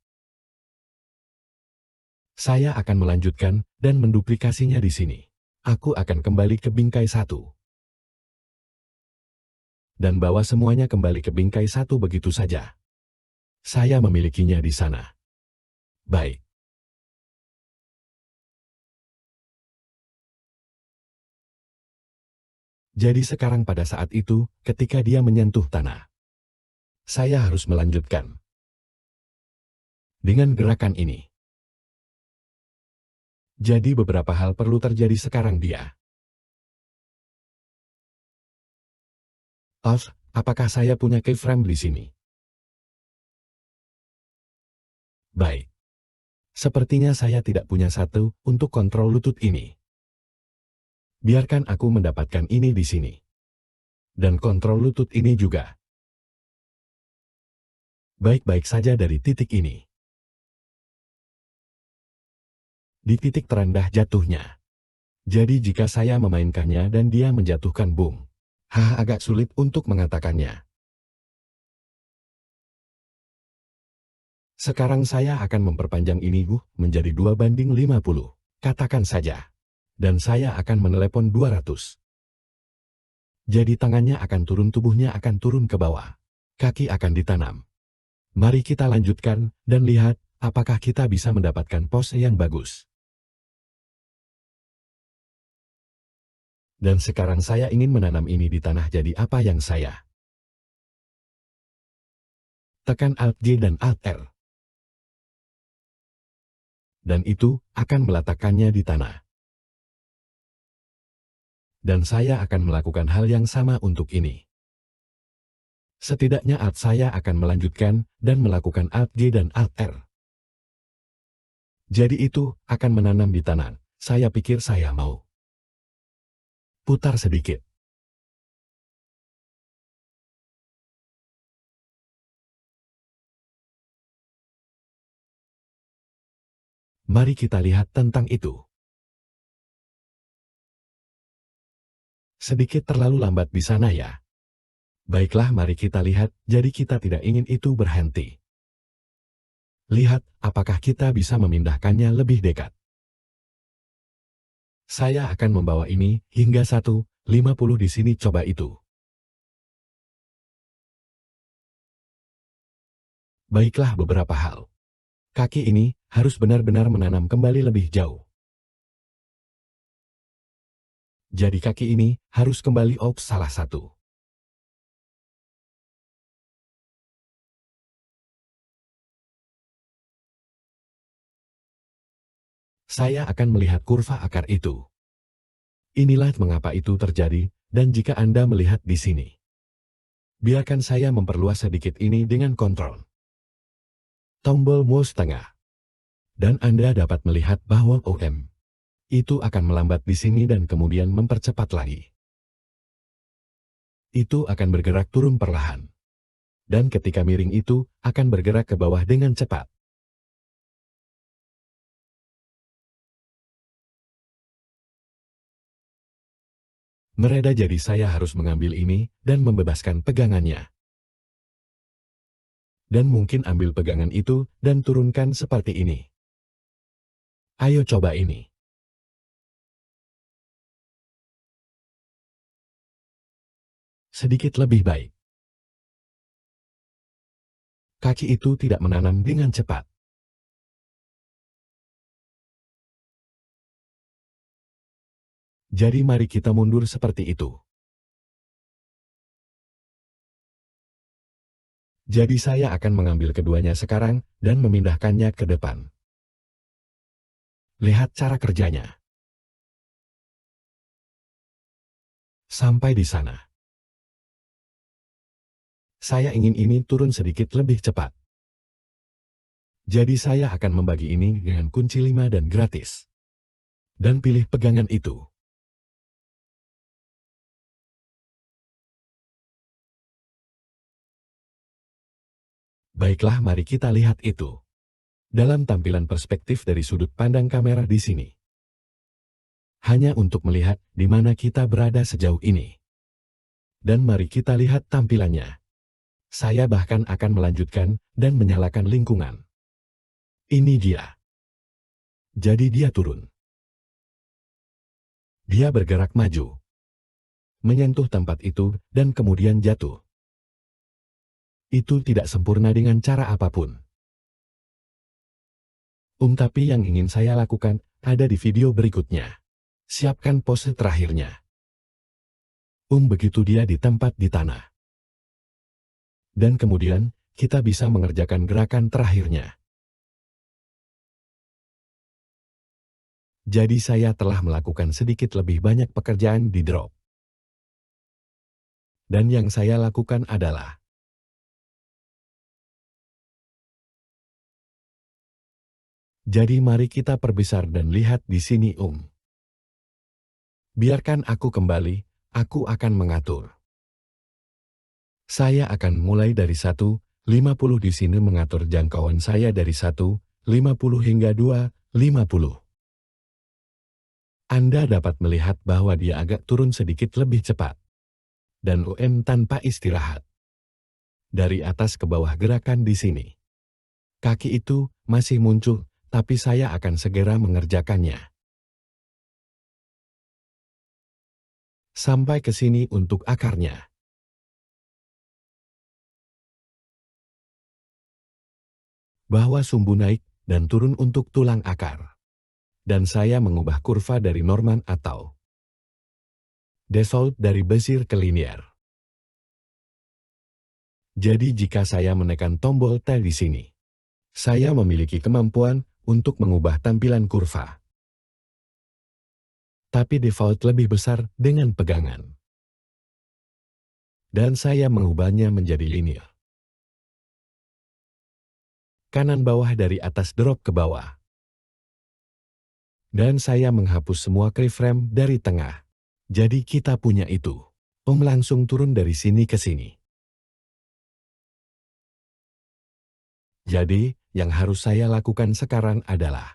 Saya akan melanjutkan dan menduplikasinya di sini. Aku akan kembali ke bingkai 1. Dan bawa semuanya kembali ke bingkai 1 begitu saja. Saya memilikinya di sana. Baik. Jadi sekarang pada saat itu, ketika dia menyentuh tanah, saya harus melanjutkan. Dengan gerakan ini. Jadi beberapa hal perlu terjadi sekarang dia. Apakah saya punya keyframe di sini? Baik. Sepertinya saya tidak punya satu untuk kontrol lutut ini. Biarkan aku mendapatkan ini di sini. Dan kontrol lutut ini juga. Baik-baik saja dari titik ini. Di titik terendah jatuhnya. Jadi jika saya memainkannya dan dia menjatuhkan bung. Agak sulit untuk mengatakannya. Sekarang saya akan memperpanjang ini menjadi 2:50. Katakan saja. Dan saya akan menelepon 200. Jadi tangannya akan turun, tubuhnya akan turun ke bawah. Kaki akan ditanam. Mari kita lanjutkan dan lihat apakah kita bisa mendapatkan pose yang bagus. Dan sekarang saya ingin menanam ini di tanah, jadi apa yang saya? Tekan Alt-J dan Alt-R. Dan itu akan meletakkannya di tanah. Dan saya akan melakukan hal yang sama untuk ini. Setidaknya saya akan melanjutkan dan melakukan Alt-J dan Alt-R. Jadi itu akan menanam di tanah. Saya pikir saya mau putar sedikit. Mari kita lihat tentang itu. Sedikit terlalu lambat di sana ya. Baiklah, mari kita lihat, jadi kita tidak ingin itu berhenti. Lihat, apakah kita bisa memindahkannya lebih dekat. Saya akan membawa ini hingga 1:50 di sini, coba itu. Baiklah, beberapa hal. Kaki ini harus benar-benar menanam kembali lebih jauh. Jadi kaki ini harus kembali salah satu. Saya akan melihat kurva akar itu. Inilah mengapa itu terjadi, dan jika Anda melihat di sini. Biarkan saya memperluas sedikit ini dengan kontrol tombol mouse tengah. Dan Anda dapat melihat bahwa itu akan melambat di sini dan kemudian mempercepat lagi. Itu akan bergerak turun perlahan. Dan ketika miring itu akan bergerak ke bawah dengan cepat. Mereda, jadi saya harus mengambil ini dan membebaskan pegangannya. Dan mungkin ambil pegangan itu dan turunkan seperti ini. Ayo coba ini. Sedikit lebih baik. Kaki itu tidak menanam dengan cepat. Jadi mari kita mundur seperti itu. Jadi saya akan mengambil keduanya sekarang dan memindahkannya ke depan. Lihat cara kerjanya. Sampai di sana. Saya ingin ini turun sedikit lebih cepat. Jadi saya akan membagi ini dengan kunci 5 dan gratis. dan pilih pegangan itu. Baiklah, mari kita lihat itu dalam tampilan perspektif dari sudut pandang kamera di sini. Hanya untuk melihat di mana kita berada sejauh ini. Dan mari kita lihat tampilannya. Saya bahkan akan melanjutkan dan menyalakan lingkungan. Ini dia. Jadi dia turun. Dia bergerak maju, menyentuh tempat itu, dan kemudian jatuh. Itu tidak sempurna dengan cara apapun. Tapi yang ingin saya lakukan ada di video berikutnya. Siapkan pose terakhirnya. Begitu dia di tempat di tanah. Dan kemudian, kita bisa mengerjakan gerakan terakhirnya. Jadi saya telah melakukan sedikit lebih banyak pekerjaan di drop. Dan yang saya lakukan adalah jadi mari kita perbesar dan lihat di sini. Biarkan aku kembali, aku akan mengatur. Saya akan mulai dari 1,50 di sini mengatur jangkauan saya dari 1,50 hingga 2,50. Anda dapat melihat bahwa dia agak turun sedikit lebih cepat. Dan tanpa istirahat. Dari atas ke bawah gerakan di sini. Kaki itu masih muncul, tapi saya akan segera mengerjakannya. Sampai ke sini untuk akarnya. Bahwa sumbu naik dan turun untuk tulang akar. Dan saya mengubah kurva dari Norman atau Dassault dari Bezier ke linear. Jadi jika saya menekan tombol T di sini, saya memiliki kemampuan untuk mengubah tampilan kurva. Tapi default lebih besar dengan pegangan. Dan saya mengubahnya menjadi linear. Kanan bawah dari atas drop ke bawah. Dan saya menghapus semua keyframe dari tengah. Jadi kita punya itu. Langsung turun dari sini ke sini. Jadi, yang harus saya lakukan sekarang adalah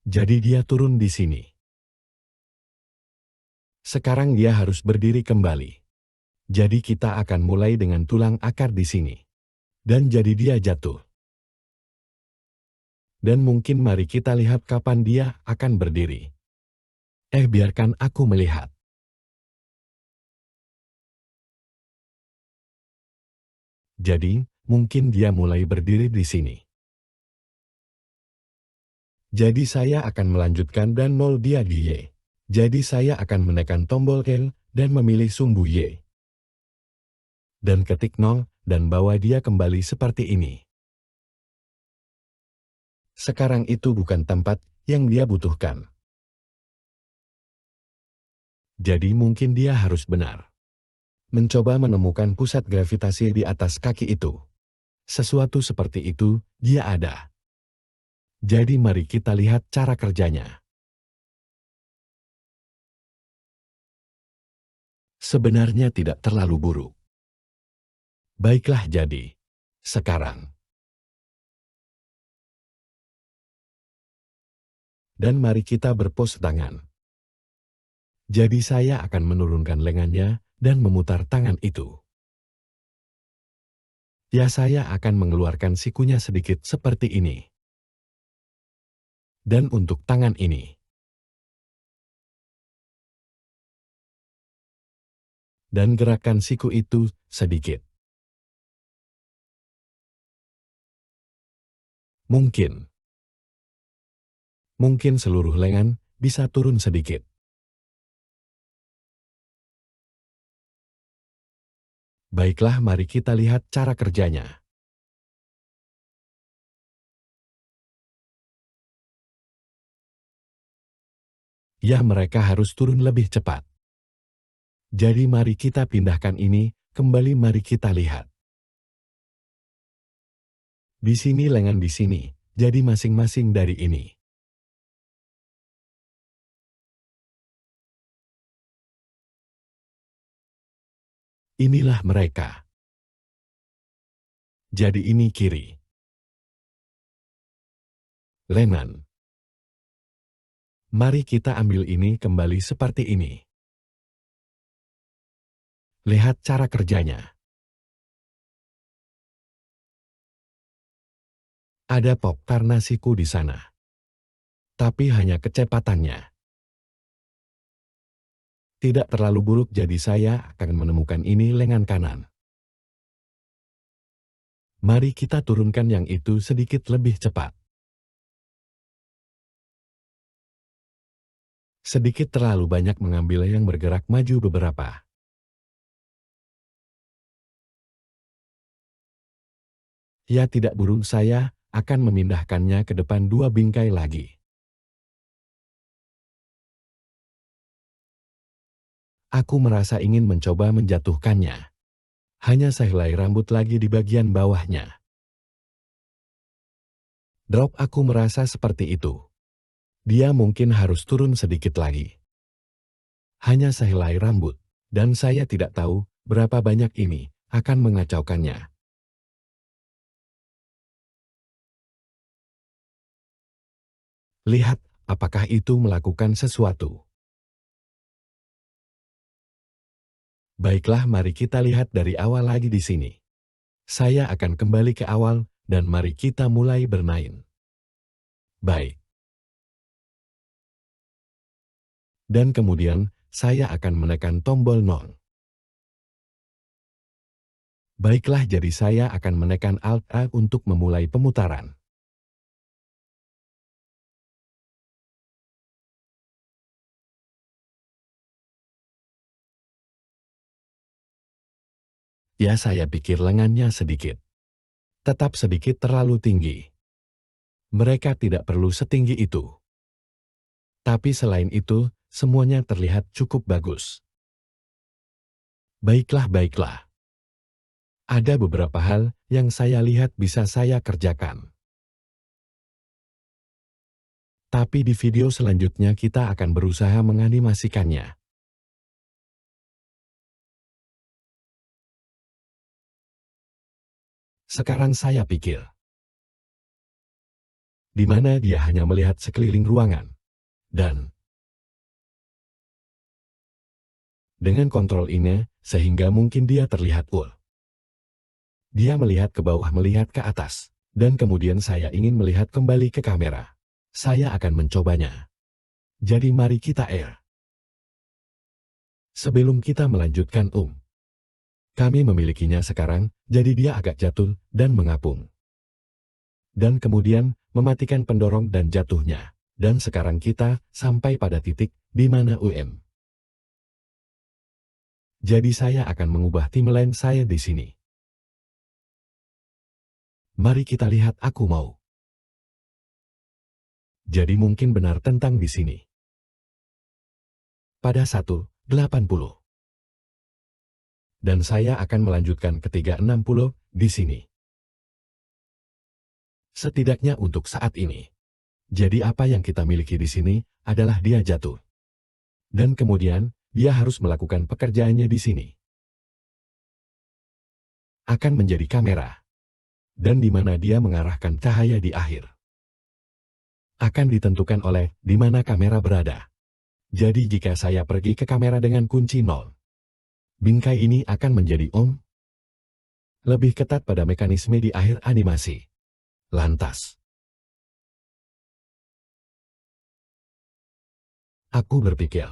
jadi dia turun di sini. Sekarang dia harus berdiri kembali. Jadi kita akan mulai dengan tulang akar di sini. Dan jadi dia jatuh. Dan mungkin mari kita lihat kapan dia akan berdiri. Biarkan aku melihat. Jadi, mungkin dia mulai berdiri di sini. Jadi saya akan melanjutkan dan nol dia di Y. Jadi saya akan menekan tombol L dan memilih sumbu Y. Dan ketik 0 dan bawa dia kembali seperti ini. Sekarang itu bukan tempat yang dia butuhkan. Jadi mungkin dia harus benar. Mencoba menemukan pusat gravitasi di atas kaki itu. Sesuatu seperti itu, dia ada. Jadi mari kita lihat cara kerjanya. Sebenarnya tidak terlalu buruk. Baiklah, jadi sekarang. Dan mari kita berpose tangan. Jadi saya akan menurunkan lengannya dan memutar tangan itu. Ya, saya akan mengeluarkan sikunya sedikit seperti ini. Dan untuk tangan ini. Dan gerakan siku itu sedikit. Mungkin seluruh lengan bisa turun sedikit. Baiklah, mari kita lihat cara kerjanya. Ya, mereka harus turun lebih cepat. Jadi mari kita pindahkan ini, kembali mari kita lihat. Di sini lengan di sini, Jadi masing-masing dari ini. Inilah mereka. Jadi ini kiri. Lengan. Mari kita ambil ini kembali seperti ini. Lihat cara kerjanya. Ada pop karena siku di sana. Tapi hanya kecepatannya. Tidak terlalu buruk jadi saya akan menemukan ini lengan kanan. Mari kita turunkan yang itu sedikit lebih cepat. Sedikit terlalu banyak mengambil yang bergerak maju beberapa. Ya tidak buruk saya akan memindahkannya ke depan dua bingkai lagi. Aku merasa ingin mencoba menjatuhkannya. Hanya sehelai rambut lagi di bagian bawahnya. Drop aku merasa seperti itu. Dia mungkin harus turun sedikit lagi. Hanya sehelai rambut, dan saya tidak tahu berapa banyak ini akan mengacaukannya. Lihat, apakah itu melakukan sesuatu. Baiklah, mari kita lihat dari awal lagi di sini. Saya akan kembali ke awal, dan mari kita mulai bermain. Baik. Dan kemudian, saya akan menekan tombol 0. Baiklah, jadi saya akan menekan Alt-A untuk memulai pemutaran. Ya, saya pikir lengannya sedikit. Tetap sedikit terlalu tinggi. Mereka tidak perlu setinggi itu. Tapi selain itu, semuanya terlihat cukup bagus. Baiklah, baiklah. Ada beberapa hal yang saya lihat bisa saya kerjakan. Tapi di video selanjutnya kita akan berusaha menganimasikannya. Sekarang saya pikir, di mana dia hanya melihat sekeliling ruangan. Dan dengan kontrol ini, sehingga mungkin dia terlihat cool. Dia melihat ke bawah, melihat ke atas. Dan kemudian saya ingin melihat kembali ke kamera. Saya akan mencobanya. Jadi mari kita air. Sebelum kita melanjutkan kami memilikinya sekarang, jadi dia agak jatuh dan mengapung. Dan kemudian mematikan pendorong dan jatuhnya. Dan sekarang kita sampai pada titik di mana Jadi saya akan mengubah timeline saya di sini. Mari kita lihat aku mau. Jadi mungkin benar tentang di sini. Pada 1:80. Dan saya akan melanjutkan ke 3:60 di sini. Setidaknya untuk saat ini. Jadi apa yang kita miliki di sini adalah dia jatuh. Dan kemudian, dia harus melakukan pekerjaannya di sini. Akan menjadi kamera. Dan di mana dia mengarahkan cahaya di akhir. Akan ditentukan oleh di mana kamera berada. Jadi jika saya pergi ke kamera dengan kunci 0, bingkai ini akan menjadi lebih ketat pada mekanisme di akhir animasi. Lantas, aku berpikir,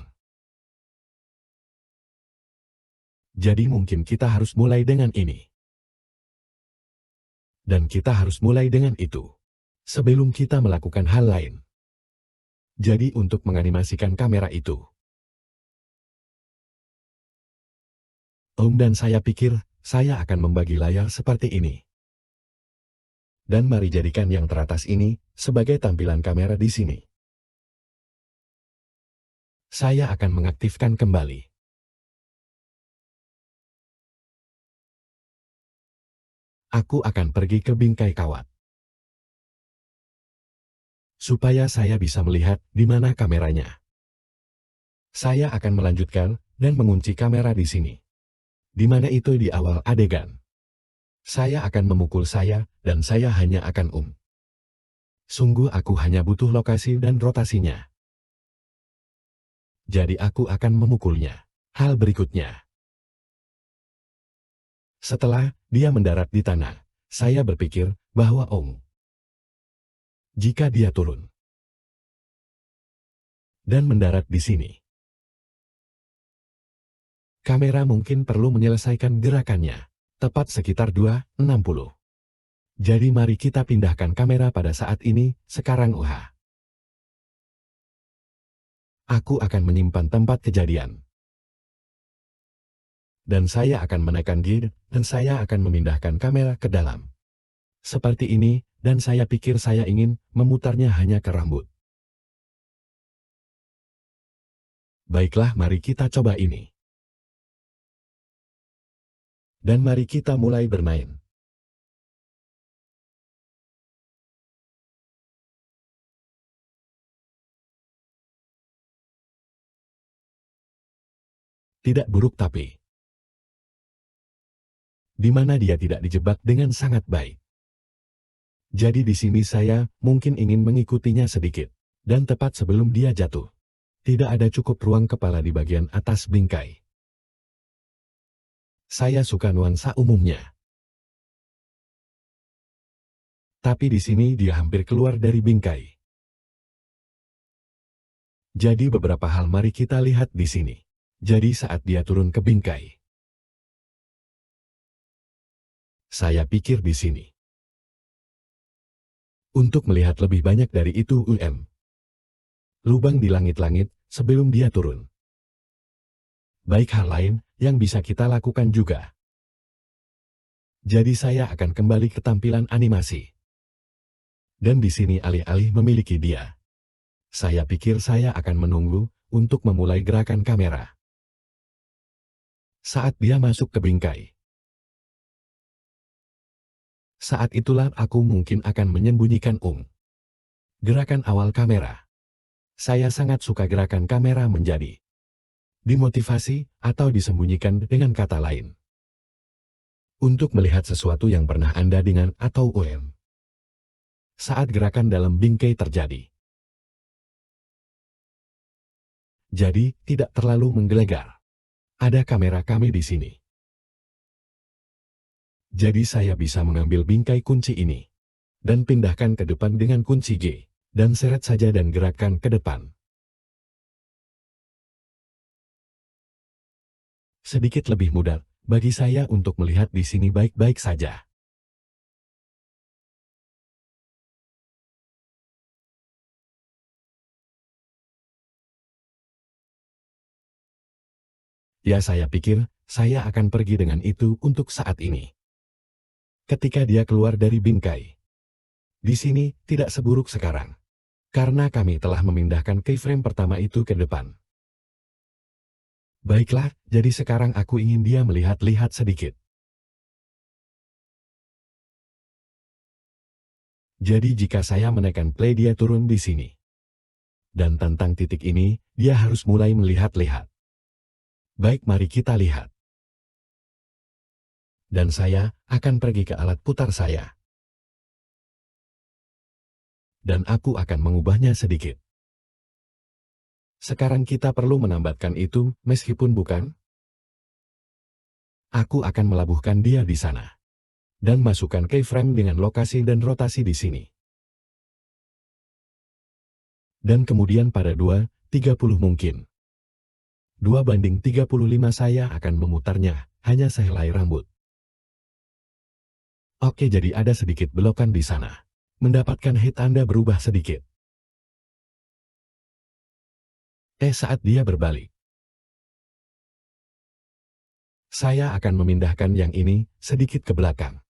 jadi mungkin kita harus mulai dengan ini. Dan kita harus mulai dengan itu. Sebelum kita melakukan hal lain. Jadi untuk menganimasikan kamera itu. Dan saya pikir, saya akan membagi layar seperti ini. Dan mari jadikan yang teratas ini sebagai tampilan kamera di sini. Saya akan mengaktifkan kembali. Aku akan pergi ke bingkai kawat. supaya saya bisa melihat di mana kameranya. Saya akan melanjutkan dan mengunci kamera di sini. Di mana itu di awal adegan. Saya akan memukul saya, dan saya hanya akan Sungguh aku hanya butuh lokasi dan rotasinya. Jadi aku akan memukulnya. Hal berikutnya. Setelah dia mendarat di tanah, saya berpikir bahwa jika dia turun dan mendarat di sini, kamera mungkin perlu menyelesaikan gerakannya, tepat sekitar 2:60. Jadi mari kita pindahkan kamera pada saat ini, sekarang Aku akan menyimpan tempat kejadian. Dan saya akan menekan gear, dan saya akan memindahkan kamera ke dalam. Seperti ini, dan saya pikir saya ingin memutarnya hanya ke rambut. Baiklah, mari kita coba ini. Dan mari kita mulai bermain. Tidak buruk tapi. Di mana dia tidak dijebak dengan sangat baik. Jadi di sini saya mungkin ingin mengikutinya sedikit. Dan tepat sebelum dia jatuh. Tidak ada cukup ruang kepala di bagian atas bingkai. Saya suka nuansa umumnya. Tapi di sini dia hampir keluar dari bingkai. Jadi beberapa hal mari kita lihat di sini. Jadi saat dia turun ke bingkai. Saya pikir di sini. Untuk melihat lebih banyak dari itu lubang di langit-langit sebelum dia turun. Baik hal lain yang bisa kita lakukan juga. Jadi saya akan kembali ke tampilan animasi. Dan di sini alih-alih memiliki dia. Saya pikir saya akan menunggu untuk memulai gerakan kamera. Saat dia masuk ke bingkai. Saat itulah aku mungkin akan menyembunyikan gerakan awal kamera. Saya sangat suka gerakan kamera menjadi dimotivasi atau disembunyikan dengan kata lain. Untuk melihat sesuatu yang pernah Anda dengan atau saat gerakan dalam bingkai terjadi. Jadi, tidak terlalu menggelegar. Ada kamera kami di sini. Jadi saya bisa mengambil bingkai kunci ini. Dan pindahkan ke depan dengan kunci G. Dan seret saja dan gerakkan ke depan. Sedikit lebih mudah bagi saya untuk melihat di sini baik-baik saja. Ya saya pikir, saya akan pergi dengan itu untuk saat ini. Ketika dia keluar dari bingkai. Di sini, tidak seburuk sekarang. Karena kami telah memindahkan keyframe pertama itu ke depan. Baiklah, jadi sekarang aku ingin dia melihat-lihat sedikit. Jadi jika saya menekan play dia turun di sini. Dan tentang titik ini, dia harus mulai melihat-lihat. Baik mari kita lihat. Dan saya akan pergi ke alat putar saya. Dan aku akan mengubahnya sedikit. Sekarang kita perlu menambatkan itu, meskipun bukan. Aku akan melabuhkan dia di sana. Dan masukkan keyframe dengan lokasi dan rotasi di sini. Dan kemudian pada 2:30 mungkin. 2:35 saya akan memutarnya, hanya sehelai rambut. Oke jadi ada sedikit belokan di sana. Mendapatkan head Anda berubah sedikit. Saat dia berbalik. Saya akan memindahkan yang ini sedikit ke belakang.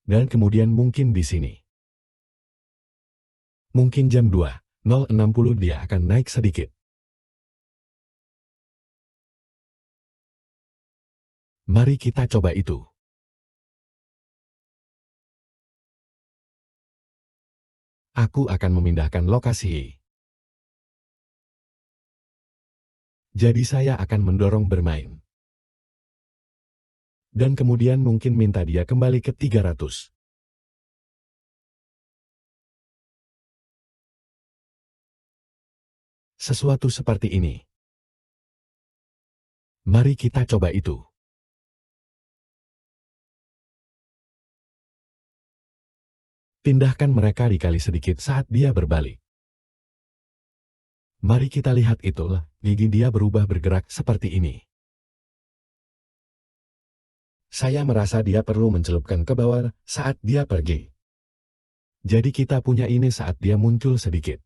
Dan kemudian mungkin di sini. Mungkin jam 2:60 dia akan naik sedikit. Mari kita coba itu. Aku akan memindahkan lokasi. Jadi saya akan mendorong bermain. Dan kemudian mungkin minta dia kembali ke 300. Sesuatu seperti ini. Mari kita coba itu. Pindahkan mereka dikali sedikit saat dia berbalik. Mari kita lihat itulah, gigi dia berubah bergerak seperti ini. Saya merasa dia perlu mencelupkan ke bawah saat dia pergi. Jadi kita punya ini saat dia muncul sedikit.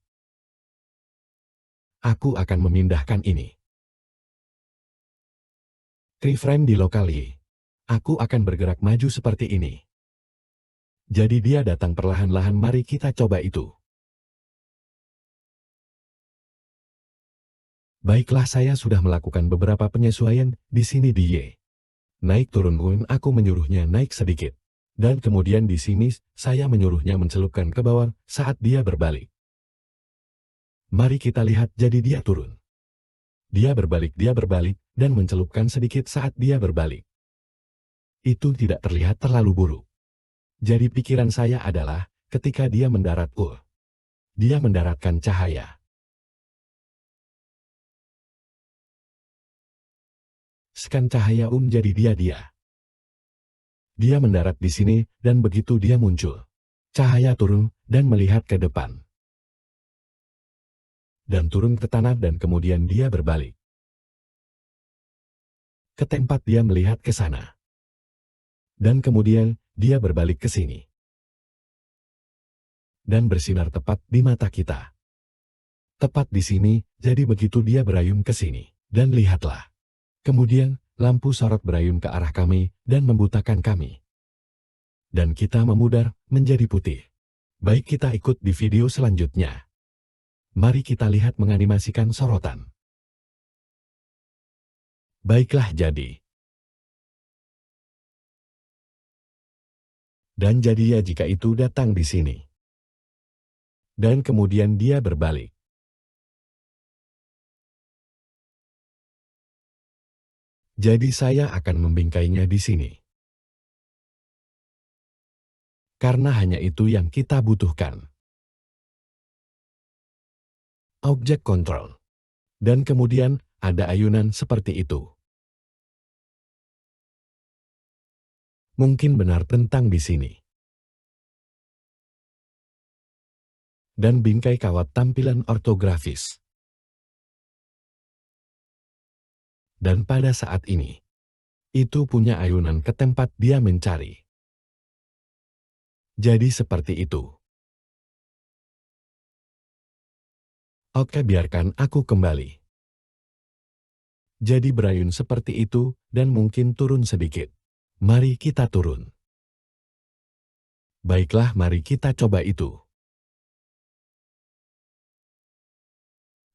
Aku akan memindahkan ini. Keyframe di lokal Y. Aku akan bergerak maju seperti ini. Jadi dia datang perlahan-lahan, mari kita coba itu. Baiklah, saya sudah melakukan beberapa penyesuaian di sini di Y. Naik turun UN, aku menyuruhnya naik sedikit. Dan kemudian di sini, saya menyuruhnya mencelupkan ke bawah saat dia berbalik. Mari kita lihat, jadi dia turun. Dia berbalik, dan mencelupkan sedikit saat dia berbalik. Itu tidak terlihat terlalu buruk. Jadi pikiran saya adalah, ketika dia mendarat, dia mendaratkan cahaya. Scan cahaya jadi dia. Dia mendarat di sini, dan begitu dia muncul. Cahaya turun, dan melihat ke depan. Dan turun ke tanah, dan kemudian dia berbalik. Ke tempat dia melihat ke sana. Dan kemudian, dia berbalik ke sini. Dan bersinar tepat di mata kita. Tepat di sini, jadi begitu dia berayun ke sini. Dan lihatlah. Kemudian, lampu sorot berayun ke arah kami, dan membutakan kami. Dan kita memudar, menjadi putih. Baik, kita ikut di video selanjutnya. Mari kita lihat menganimasikan sorotan. Baiklah, jadi. Dan jadi ya jika itu datang di sini. Dan kemudian dia berbalik. Jadi saya akan membingkainya di sini. Karena hanya itu yang kita butuhkan. Object control. Dan kemudian ada ayunan seperti itu. Mungkin benar tentang di sini. Dan bingkai kawat tampilan ortografis. Dan pada saat ini, itu punya ayunan ke tempat dia mencari. Jadi seperti itu. Oke, biarkan aku kembali. Jadi berayun seperti itu, dan mungkin turun sedikit. Mari kita turun. Baiklah, mari kita coba itu.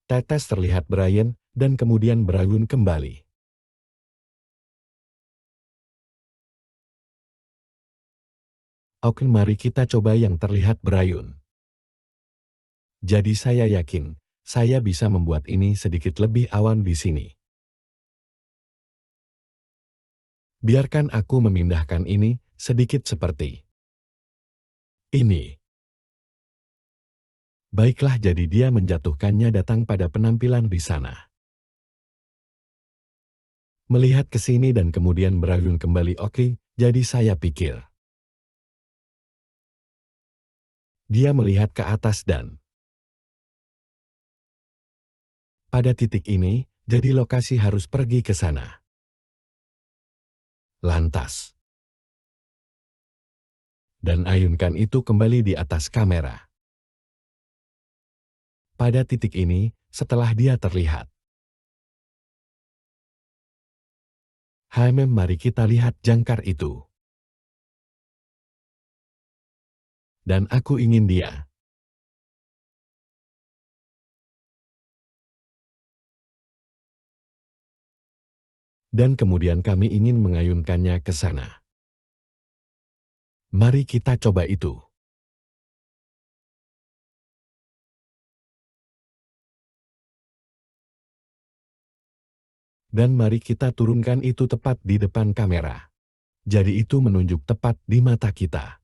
Tetes terlihat berayun, dan kemudian berayun kembali. Oke, mari kita coba yang terlihat berayun. Jadi saya yakin, saya bisa membuat ini sedikit lebih awan di sini. Biarkan aku memindahkan ini sedikit seperti ini. Baiklah, jadi dia menjatuhkannya datang pada penampilan di sana. Melihat ke sini dan kemudian berayun kembali. Oke, jadi saya pikir. Dia melihat ke atas dan pada titik ini, jadi lokasi harus pergi ke sana. Lantas. Dan ayunkan itu kembali di atas kamera. Pada titik ini, setelah dia terlihat. Mari kita lihat jangkar itu. Dan aku ingin dia. Dan kemudian kami ingin mengayunkannya ke sana. Mari kita coba itu. Dan mari kita turunkan itu tepat di depan kamera. Jadi itu menunjuk tepat di mata kita.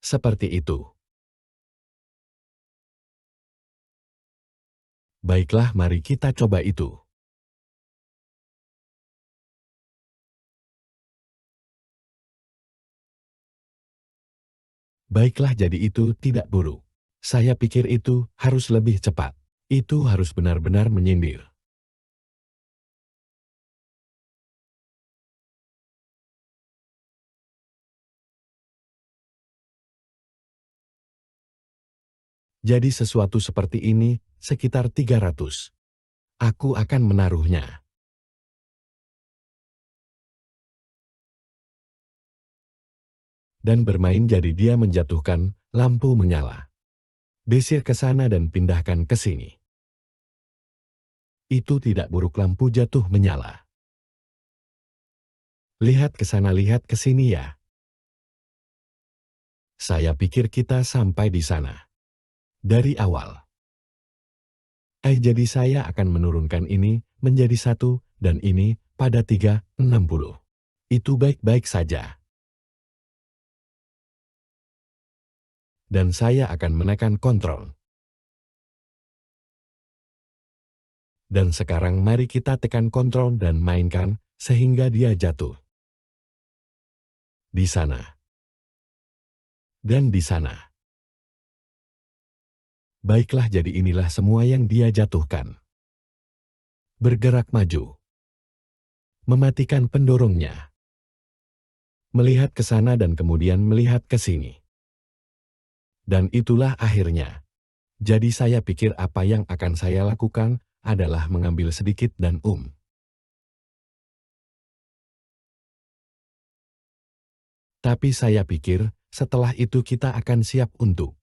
Seperti itu. Baiklah, mari kita coba itu. Baiklah, jadi itu tidak buruk. Saya pikir itu harus lebih cepat. Itu harus benar-benar menyindir. Jadi sesuatu seperti ini sekitar 300. Aku akan menaruhnya. Dan bermain jadi dia menjatuhkan, lampu menyala. Desir ke sana dan pindahkan ke sini. Itu tidak buruk, lampu jatuh menyala. Lihat ke sana, lihat ke sini ya. Saya pikir kita sampai di sana. Dari awal. Jadi saya akan menurunkan ini menjadi 1 dan ini pada 360. Itu baik-baik saja. Dan saya akan menekan kontrol. Dan sekarang mari kita tekan kontrol dan mainkan sehingga dia jatuh. Di sana. Dan di sana. Baiklah, jadi inilah semua yang dia jatuhkan. Bergerak maju. Mematikan pendorongnya. Melihat ke sana dan kemudian melihat ke sini. Dan itulah akhirnya. Jadi saya pikir apa yang akan saya lakukan adalah mengambil sedikit dan Tapi saya pikir setelah itu kita akan siap untuk